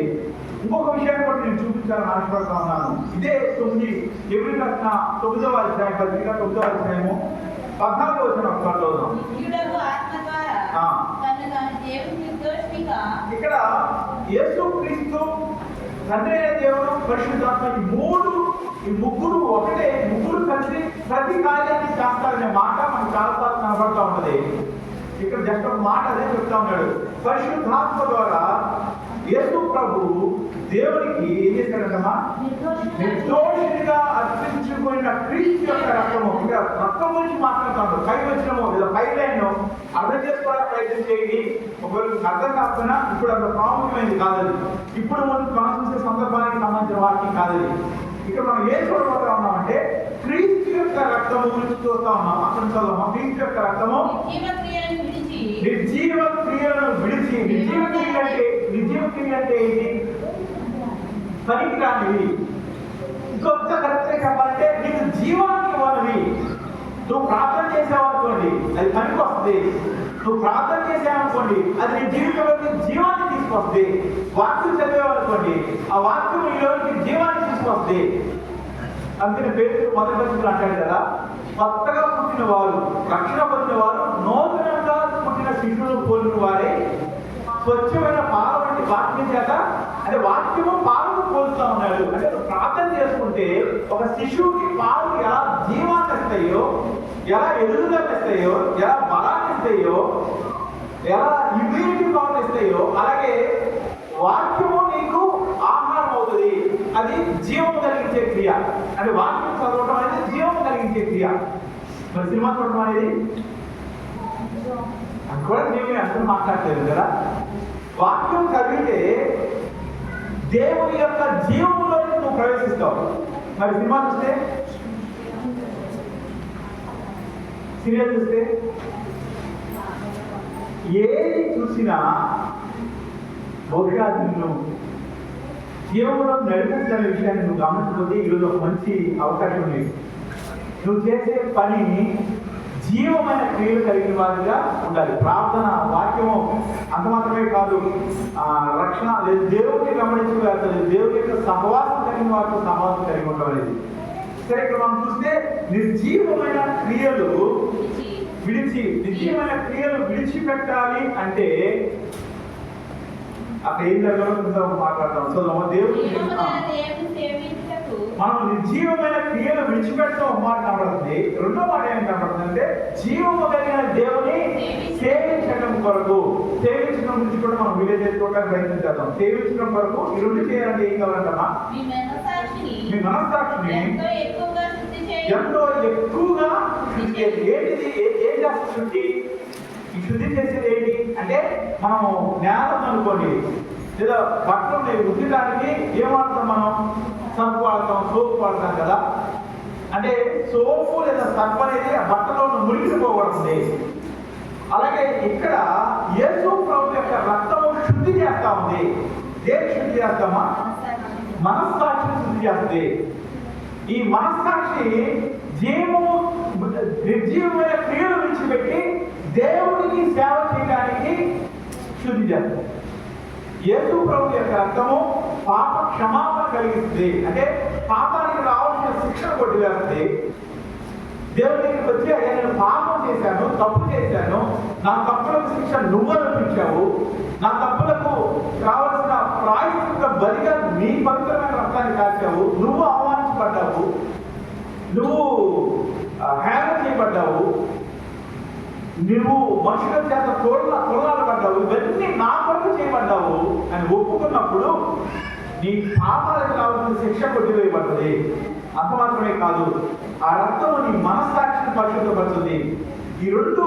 ఇంకొక విషయాన్ని కూడా నేను చూపించాలని ఆశపడుతూ ఉన్నాను. ఇదే 9వ అధ్యాయం, పత్రిక 9వ అధ్యాయము 14వ వచనం ఒకసారి చదువుదాం. ఇక్కడ యేసుక్రీస్తు, తండ్రి అయిన దేవుడు, పరిశుద్ధాత్మ ఈ ముగ్గురు ఒకటే, ముగ్గురు కలిసి ప్రతి కార్యాన్ని చేస్తారనే మాట మనకు చాలాసార్లు కనబడుతూ ఉంటది. ఇక్కడ జస్ట్ ఒక మాట అదే చెప్తా ఉన్నాడు. పరిశుద్ధాత్మ ద్వారా యేసు ప్రభు దేవునికి ఏం చేశాడంటమ్మా? నిర్దోషిగా అర్పించుకున్న క్రీస్తు యొక్క రక్తము. ఇంకా రక్తం గురించి మాట్లాడుతాడు. పై వచ్చినము లేదా పై లైన్ అర్థం చేసుకోవడానికి ప్రయత్నం చేయండి. ఒకవేళ అర్థం కాకపోయినా ఇప్పుడు అంత ప్రాముఖ్యమైనది కాదది. ఇప్పుడు మనం చూసే సందర్భానికి సంబంధించిన వాటికి కాదది. ఇక్కడ మనం ఏం చూడబోతా ఉన్నామంటే క్రీస్తు యొక్క రక్తము గురించి చూస్తా ఉన్నాం. అక్కడ చదువు. క్రీస్తు యొక్క రక్తము నిర్జీవ క్రియలను విడిచి, నిర్జీవ క్రియలు అంటే ఏంటి? పనికి రానివి. ఇంకొక కరెక్ట్గా చెప్పాలంటే నీకు జీవాన్ని ఇవ్వనివి. నువ్వు ప్రార్థన చేసావనుకోండి అది పనికి వస్తుంది. నువ్వు ప్రార్థన చేసావనుకోండి అది నీ జీవితంలోకి జీవాన్ని తీసుకొస్తుంది. వాక్యం చదివావనుకోండి ఆ వాక్యం నీలోకి జీవాన్ని తీసుకొస్తుంది. అందుకని పేరు మొదటి పత్రికలు అంటాడు కదా, కొత్తగా పుట్టిన వారు, రక్షణ పొందిన వారు నూతనంగా పుట్టిన శిశువులు పోలిన వారే స్వచ్ఛమైన పాల వంటి వాక్యం చేత, అంటే వాక్యము పాలను పోలుస్తూ ఉన్నాడు. అంటే ప్రార్థన చేసుకుంటే ఒక శిశువుకి పాలు ఎలా జీవాన్ని ఇస్తాయో, ఎలా ఎదుగుదల ఇస్తాయో, ఎలా బలాన్ని ఇస్తాయో, ఎలా ఇమ్యూనిటీ పవర్ ఇస్తాయో, అలాగే వాక్యము నీకు ఆహారం అవుతుంది. అది జీవం కలిగించే క్రియ. అంటే వాక్యం చదవడం అనేది జీవం కలిగించే క్రియ. మరి సినిమా చూడడం అనేది అది కూడా జీవమే. అందరూ మాట్లాడలేదు కదా. వాక్యం చదివితే దేవుని యొక్క జీవంలోకి నువ్వు ప్రవేశిస్తావు. మరి సినిమా చూస్తే, సీరియల్ చూస్తే, ఏది చూసినా బహుశా నిన్ను జీవంలో నడిపించాలనే విషయాన్ని నువ్వు గమనించకపోతే ఈరోజు ఒక మంచి అవకాశం ఉంది. నువ్వు చేసే పని జీవమైన క్రియలు కలిగిన వారిగా ఉండాలి. ప్రార్థన, వాక్యము అంత మాత్రమే కాదు, రక్షణ లేదు, దేవుడిని గమనించగలుగుతుంది, దేవుడి యొక్క సహవాసం కలిగిన వారితో సహవాసం కలిగి ఉండవలేదు. సరే, ఇక్కడ మనం చూస్తే నిర్జీవమైన క్రియలు నిర్జీవమైన క్రియలు విడిచిపెట్టాలి అంటే అక్కడ ఏం జరగాలో మాట్లాడతాం. సో దేవుడు మనం నిర్జీవమైన క్రియలు విడిచిపెట్టడం ఒక మాట కనబడుతుంది. రెండో మాట ఏం కనబడుతుంది అంటే జీవము కలిగిన దేవుని సేవించడం కొరకు. సేవించడం గురించి కూడా మనం వీడియో చేసుకోవడానికి ప్రయత్నం చేద్దాం. సేవించడం కొరకు ఈ రెండు చేయాలంటే ఏం కావాలంటమ్మా? మీ మనస్సాక్షిని ఎంతో ఎక్కువగా ఏంటిది ఏం చేస్తుంది? ఈ శుద్ధి చేసేది ఏంటి అంటే, మనము నేలం అనుకోండి, లేదా బట్టలు ఉద్దడానికి ఏం వాడతాం మనం? సర్ఫ్ వాడతాం, సోప్ వాడతాం కదా. అంటే సోపు లేదా సర్ఫ్ అనేది ఆ బట్టలో మురిగిపోబడుతుంది. అలాగే ఇక్కడ యేసు ప్రభు యొక్క రక్తము శుద్ధి చేస్తా ఉంది. దేని శుద్ధి చేస్తామా? మనస్సాక్షిని శుద్ధి చేస్తుంది. ఈ మనస్సాక్షి నిర్జీవమైన క్రియలు విడిచిపెట్టి దేవుడికి సేవ చేయడానికి శుద్ధి చేస్తుంది. యేసు ప్రభు యొక్క రక్తము పాప క్షమాపణ కలిగిస్తుంది. అంటే పాపానికి రావాల్సిన శిక్షణ కొట్టివేస్తుంది. దేవుడి దగ్గరికి వచ్చి అయ్యా నేను పాపం చేశాను, తప్పు చేశాను, నా తప్పులకు శిక్ష నువ్వు అనిపించావు, నా తప్పులకు కావలసిన ప్రాయశ్చిత్త బలిగా నీ పవిత్రమైన రక్తాన్ని కాచావు, నువ్వు అవమానించబడ్డావు, నువ్వు హేళన చేయబడ్డావు, నువ్వు మనుషుల చేత తొలనాలు పడ్డావు, ఇవన్నీ నా కొరకు చేయబడ్డావు అని ఒప్పుకున్నప్పుడు నీ పాపాలకు కావాల్సిన శిక్ష కొట్టివేయబడుతుంది. అంత మాత్రమే కాదు, ఆ రక్తము నీ మనస్సాక్షిని పరిశుద్ధపడుతుంది. ఈ రెండు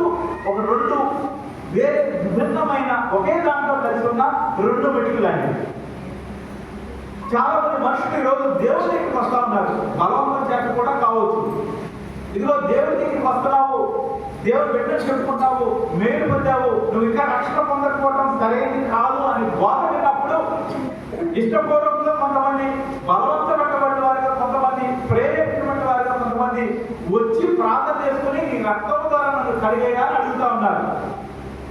వేరే విభిన్నమైన ఒకే దాంట్లో కలిసి ఉన్న రెండు మెట్టులు అండి. చాలా మంది మనుషులు ఈరోజు దేవుడి దగ్గరికి వస్తా ఉన్నారు, బలవంతం చేత కూడా కావచ్చు. ఇదిగో దేవుడి దగ్గరికి వస్తున్నావు, దేవుడు బిడ్డలు చెప్పుకుంటావు, మేలు పొందావు, నువ్వు ఇంకా రక్షణ పొందకపోవడం సరైనది కాదు అని బోధ విన్నప్పుడు ఇష్టపూర్వకంగా కొంతమంది, బలవంతపడ్డబడిన వారిగా కొంతమంది, ప్రేరేపించబడిన వారిగా కొంతమంది వచ్చి ప్రార్థన చేసుకుని నీ రక్తం ద్వారా నన్ను కడిగేయా అని అడుగుతా ఉన్నారు.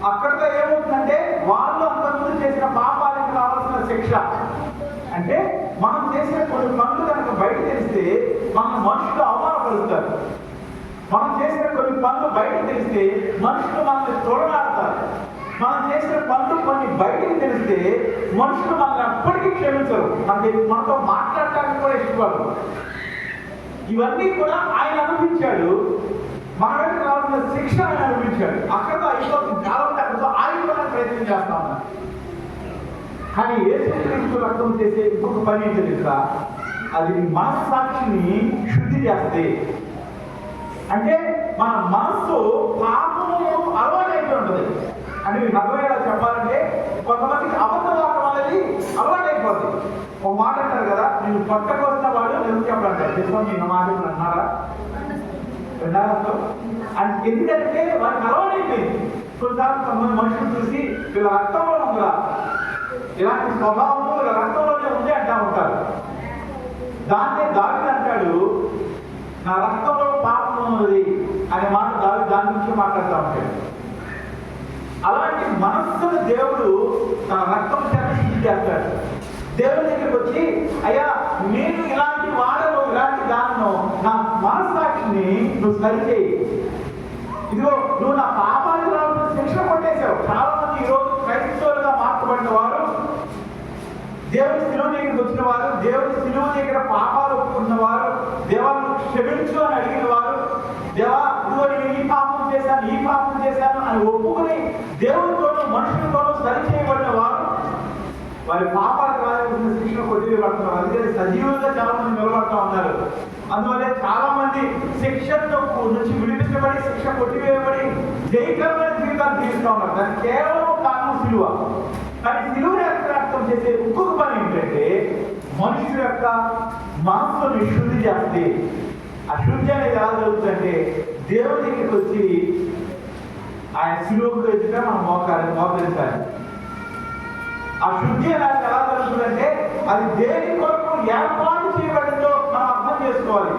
అక్కడితో ఏమవుతుందంటే వాళ్ళు అంతకుముందు చేసిన పాపాలకు కావాల్సిన శిక్ష. అంటే మనం చేసిన కొన్ని పనులు కనుక బయట తెలిస్తే మన మనుషులు అవమానపరుస్తారు. మనం చేసిన కొన్ని పనులు బయట తెలిస్తే మనుషులు మనల్ని తొలగాడతారు. మనం చేసిన పనులు కొన్ని బయటకు తెలిస్తే మనుషులు మనల్ని ఎప్పటికీ క్షమించరు, మనతో మాట్లాడటానికి కూడా ఇష్టపడరు. ఇవన్నీ కూడా ఆయన అనిపించాడు. మన దగ్గర రావాల్సిన శిక్ష ఆయన అనిపించాడు. అక్కడతో అయిపోతుంది, చాలా మంది అక్కడితో ఆగిపోవడానికి ప్రయత్నం చేస్తా ఉన్నారు. కానీ యేసుక్రీస్తు రక్తం చేసే ఇంకొక పని ఏంటో తెలుసా? అది మనస్సాక్షిని శుద్ధి చేస్తుంది. అంటే మన మనస్సు పాపము అలవాటైపోయి ఉంటుంది. అంటే మీకు అర్థమయ్యేలా చెప్పాలంటే కొంతమందికి అబద్ధం ఆడటం అనేది అలవాటైపోతుంది. ఒక మాట అంటారు కదా, నేను పట్టకొచ్చిన వాడు ఎందుకు చెప్పాలంటారు. తెలుసు నిన్న మాట అన్నారా? అంటే ఎందుకంటే వారికి అలవాటైపోయింది. కొన్నిసార్లు కొంతమంది మనుషులు చూసి వీళ్ళ రక్తంలో ఉందా, ఇలాంటి స్వభావము వీళ్ళ రక్తంలోనే ఉంది అంటా ఉంటారు. దాన్నే దావీదు అంటాడు, నా రక్తంలో పాపం ఉన్నది అనే మాట దాని గురించి మాట్లాడుతూ ఉంటాడు. అలాంటి మనస్సును దేవుడు తన రక్తం చేత శుద్ధి చేస్తాడు. దేవుడి దగ్గరికి వచ్చి అయ్యా నేను ఇలాంటి వాడను, ఇలాంటి దానిను, నా మనస్సాక్షిని నువ్వు సరిచేయి. ఇదిగో నువ్వు నా పాపానికి రావాల్సిన శిక్షణ కొట్టేశావు. చాలా మంది ఈరోజు క్రైస్తవులుగా మార్చబడిన వారు, దేవుడి శిలువ దగ్గరికి వచ్చిన వారు, దేవుడి శిలువ దగ్గర పాపాలు ఒప్పుకున్న వారు, దేవాలను క్షమించు అని అడిగిన వారు, దేవా ఇదిగో నేను ఈ పాపం చేశాను అని ఒప్పుకుని దేవుడితోనూ మనుషులతోనూ సరి చేయబడిన వారు వారి పాపాలకు రావాల్సిన శిక్షణ కొట్టివేయబడుతున్నారు. అందుకని సజీవంగా చాలా మంది నిలబడతా ఉన్నారు. అందువల్లే చాలా మంది శిక్షతో నుంచి విడిపించబడి, శిక్ష కొట్టివేయబడి జయకరమైన జీవితాన్ని జీవిస్తూ ఉన్నారు. దానికి కేవలం కారణం శిలువ. కానీ శిలువ రక్తం చేసే ఇంకొక పని ఏంటంటే మనుషుల యొక్క మనస్సుని శుద్ధి చేస్తే. ఆ శుద్ధి అనేది ఎలా జరుగుతుందంటే దేవుడి దగ్గరికి వచ్చి ఆయన శిలువకు ఎదుట మనం మోకరించాలి. ఆ శుద్ధి అనేది ఎలా జరుగుతుందంటే అది దేని కొరకు ఏర్పాటు చేయబడిందో మనం అర్థం చేసుకోవాలి.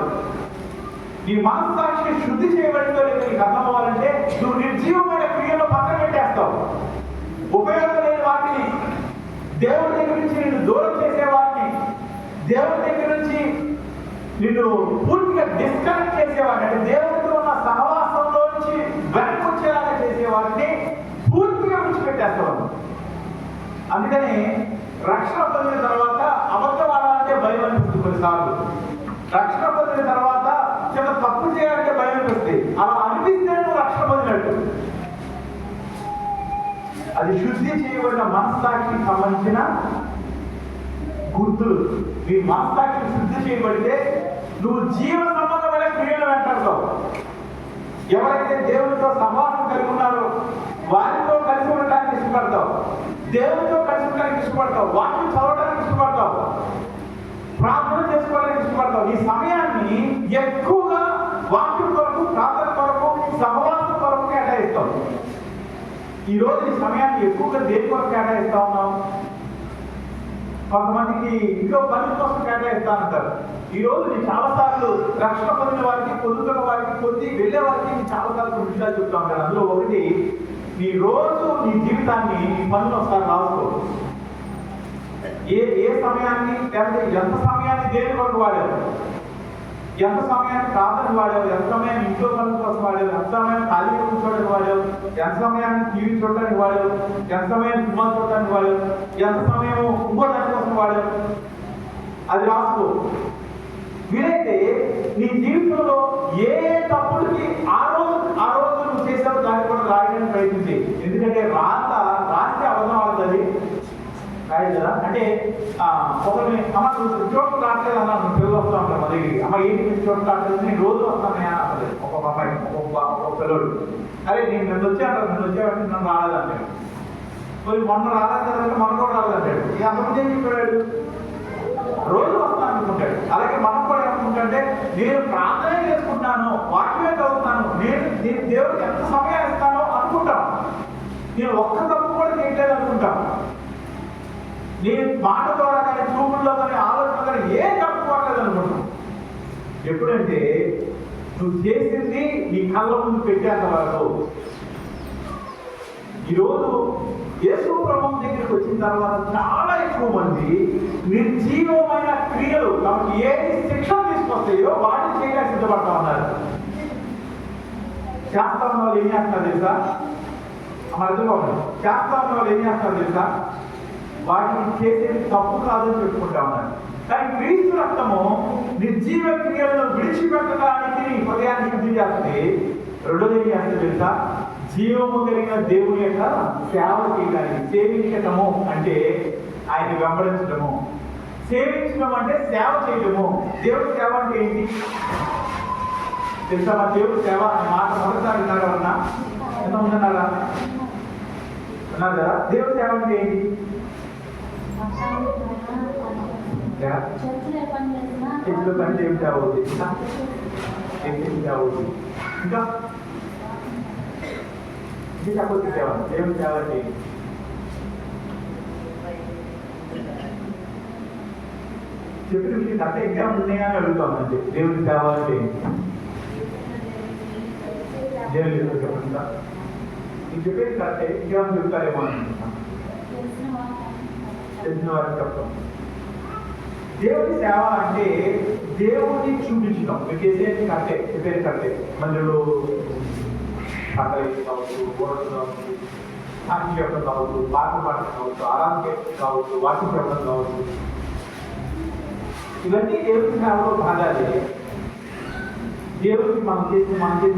నీ మనస్సాక్షి శుద్ధి చేయబడిందో లేదో నీకు అర్థం అవ్వాలంటే నువ్వు నిర్జీవమైన క్రియలో పక్కన పెట్టేస్తావు. ఉపయోగం లేని వాటిని, దేవుడి దగ్గర నుంచి నిన్ను దూరం చేసే వాటిని, దేవుడి దగ్గర నుంచి నిన్ను పూర్తిగా డిస్కనెక్ట్ చేసేవాడిని, అంటే దేవుడితో ఉన్న సహవాసంలో నుంచి వెనక్కి వచ్చేలాగా చేసేవాడిని పూర్తిగా విడిచిపెట్టేస్తావు. అందుకని రక్షణ పొందిన తర్వాత అబద్ధం ఆడాలంటే భయం అనిపిస్తుంది. కొన్నిసార్లు రక్షణ పొందిన తర్వాత చిన్న తప్పు చేయాలంటే భయం అనిపిస్తుంది. అలా అనిపిస్తే నువ్వు రక్షణ పొందినట్టు. అది శుద్ధి చేయబడిన మనస్సాక్షికి సంబంధించిన గుర్తులు. నీ మనస్సాక్షి శుద్ధి చేయబడితే నువ్వు జీవ సంబంధమైన క్రియలు వెంటాడతావు. ఎవరైతే దేవుడితో సహవాసం కలిగి ఉన్నారో వారితో కలిసి ఉండడానికి ఇష్టపడతావు. దేవునితో కలిసి ఉండడానికి ఇష్టపడతావు, వాక్యం చదవడానికి ఇష్టపడతావు, ప్రార్థన చేసుకోవడానికి ఇష్టపడతావు. ఈ సమయాన్ని ఎక్కువగా వాక్యం కొరకు, ప్రార్థన కొరకు, సహవాసం కొరకు కేటాయిస్తావు. ఈరోజు ఈ సమయాన్ని ఎక్కువగా దేని కొరకు కేటాయిస్తా ఉన్నాం? కొంతమందికి ఇంట్లో పని కోసం కేటాయిస్తా అంటారు. ఈ రోజు నేను చాలాసార్లు రక్షణ పొందిన వారికి, పొందుతున్న వారికి, పొంది వెళ్ళే వారికి నేను చాలాసార్లు కొన్ని విషయాలు చెప్తా ఉంటాను. అందులో ఒకటి, నీ రోజు నీ జీవితాన్ని నీ పనులు ఒకసారి రాసుకో. ఏ సమయాన్ని, లేకపోతే ఎంత సమయాన్ని దేని కొరకు వాడావు, ఎంత సమయాన్ని ప్రార్థన వాడావు, ఎంత సమయాన్ని ఇంట్లో పనుల కోసం వాడావు, ఎంత సమయాన్ని ఖాళీగా కూర్చోడానికి వాడావు, ఎంత సమయాన్ని టీవీ చూడడానికి వాడావు, ఎంత సమయాన్ని సినిమా చూడడానికి వాడావు, ఎంత సమయం ఇంకో దాని కోసం వాడావు, అది రాసుకో. వీలైతే నీ జీవితంలో ఏ తప్పులకి ఆ రోజు నువ్వు చేసావు దాన్ని కూడా రాయడానికి ప్రయత్నించి. ఎందుకంటే రాస్తే అవసరం అవుతుంది రాయదు కదా. అంటే ఒకరిని అమ్మ చోట్లు రావట్లేదు అన్నాను, పిల్లలు వస్తూ ఉంటారు మా దగ్గరికి. అమ్మ ఏంటి చోట్లు రావట్లేదు, నేను రోజు వస్తానయా అసలు ఒక్కొక్క అమ్మాయి, ఒక్కొక్క పిల్లడు. అరే నన్ను వచ్చావంటే నన్ను రాలేదంటాడు. మరి మొన్న రాలేదంటే మొన్న కూడా రాలేదంటాడు. ఇక అంతమంది ఏం చెప్పాడు, రోజు వస్తాను అనుకుంటాడు. అలాగే మనం కూడా ఏమనుకుంటే, నేను ప్రార్థన చేసుకుంటాను, వాక్యమే చదువుతాను, నేను దేవుడికి ఎంత సమయం ఇస్తానో అనుకుంటాం. నేను ఒక్క తప్పు కూడా చేయట్లేదు అనుకుంటాం. నేను మాట ద్వారా కానీ, చూపుల్లో కానీ, ఆలోచన కానీ ఏం తప్పుకోవట్లేదు అనుకుంటాం. ఎప్పుడంటే నువ్వు చేసింది నీ కళ్ళ ముందు పెట్టేంత వరకు. ఈరోజు యేసు ప్రభువు దగ్గరికి వచ్చిన తర్వాత చాలా ఎక్కువ మంది నిర్జీవమైన క్రియలు, కాబట్టి ఏది శిక్షణ తీసుకొస్తాయో వాటిని చేయడానికి సిద్ధపడతా ఉన్నారు. చేస్తా ఉన్న వాళ్ళు ఏం చేస్తున్నారు తెలుసా? చేస్తా ఉన్న వాళ్ళు ఏం చేస్తారు తెలుసా? వాటిని చేసేది తప్పు కాదని చెప్పుకుంటా ఉన్నారు. కానీ క్రీస్తు రక్తము నిర్జీవ క్రియలను విడిచిపెట్టడానికి నీ హృదయాన్ని శుద్ధి చేస్తుంది. రెండోది ఏం చేస్తుంది తెలుసా? జీవము కలిగిన దేవుని యొక్క సేవ చేయడానికి. సేవించటము అంటే ఆయన వెంబడించడము, సేవించడం అంటే సేవ చేయటము. దేవుడి సేవ అంటే ఏంటి తెలుసా? మా దేవుడి సేవ అనే మాట మొదటిసారి విన్నారు అన్నా? ఎంతమంది అన్నారా? అన్నారు కదా. దేవుడి సేవ అంటే ఏంటి? ఇంట్లో పని ఏం సేవ అవుతుంది, ఏం సేవ అవుతుంది, ఇంకా చెప్పొచ్చు సేవ. దేవుని సేవ అంటే చెప్పిన విషయం అంటే ఇంకా ఉన్నాయని అడుగుతామండి. దేవుని సేవ అంటే దేవుని చెప్పండి. నీకు చెప్పేది కరెక్టే, ఇంకేమైనా చెప్తారేమో అనుకుంటున్నాను. తెలిసిన వారికి చెప్తాం. దేవుని సేవ అంటే దేవుడిని చూపించడం. మీకు చేసేది కరెక్టే, చెప్పేది కరెక్టే. మందులు కావచ్చు, గోడలు కావచ్చు, సాక్షి చెప్పడం కావచ్చు, పాటలు పాటలు కావచ్చు, ఆరాధన కావచ్చు, వాక్యం చెప్పడం కావచ్చు, ఇవన్నీ దేవుని సేవలో భాగాలే. దేవుడికి మనం చేసి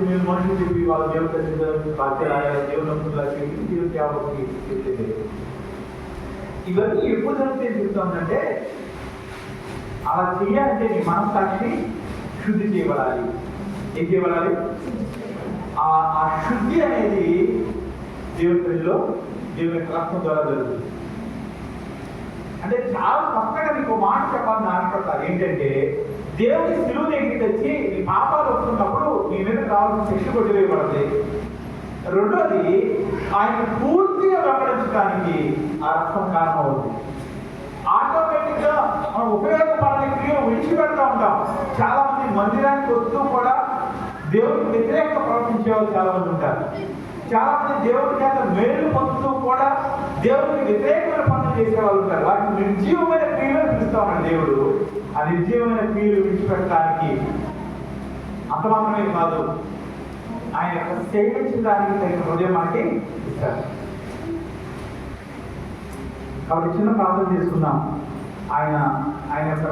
మేము మనుషులు చెప్పి వాళ్ళు దేవుడు బాధ్యత దేవుని సేవకి చేసేది. ఇవన్నీ ఎప్పుడు జరుగుతాయి చెప్తామంటే, అలా చేయాలంటే నీ మనస్సాక్షి శుద్ధి చేయబడాలి. ఏం చేయబడాలి? ఆ శుద్ధి అనేది దేవుని ప్రజలో దేవుని రక్తం ద్వారా జరుగుతుంది. అంటే చాలా స్పష్టంగా నీకు మాట చెప్పాలని ఆశపడతారు. ఏంటంటే, దేవుని శిలువ దగ్గరికి తెచ్చి నీ పాపాలు వస్తున్నప్పుడు నీ మీద కావాల్సిన శిక్ష కొట్టివేయబడదు. రెండోది, ఆయన పూర్తిగా వెంబడించడానికి ఆ రక్తం కారణం అవుతుంది. ఆటోమేటిక్ గా మనం ఉపయోగపడని క్రియలు విడిచిపెడతా ఉంటాం. చాలా మంది మందిరానికి వస్తూ కూడా దేవుడికి వ్యతిరేకంగా ప్రవర్తించే వాళ్ళు చాలా మంది ఉంటారు. చాలా మంది దేవుడి చేత మేలు పొందుతూ కూడా దేవుడికి వ్యతిరేకమైన పనులు చేసే వాళ్ళు ఉంటారు. వాటిని నిర్జీవమైన క్రియలు పిలుస్తా ఉన్నాడు దేవుడు. ఆ నిర్జీవమైన క్రియలు విడిచిపెట్టడానికి అంత మాత్రమే కాదు, ఆయన యొక్క సేవించడానికి తగిన హృదయం మనకి ఇస్తారు. కాబట్టి చిన్న ప్రార్థన చేసుకుందాం. ఆయన యొక్క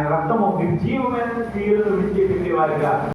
రక్తము నిర్జీవమైన క్రియలను విడిచిపెట్టే వారిగా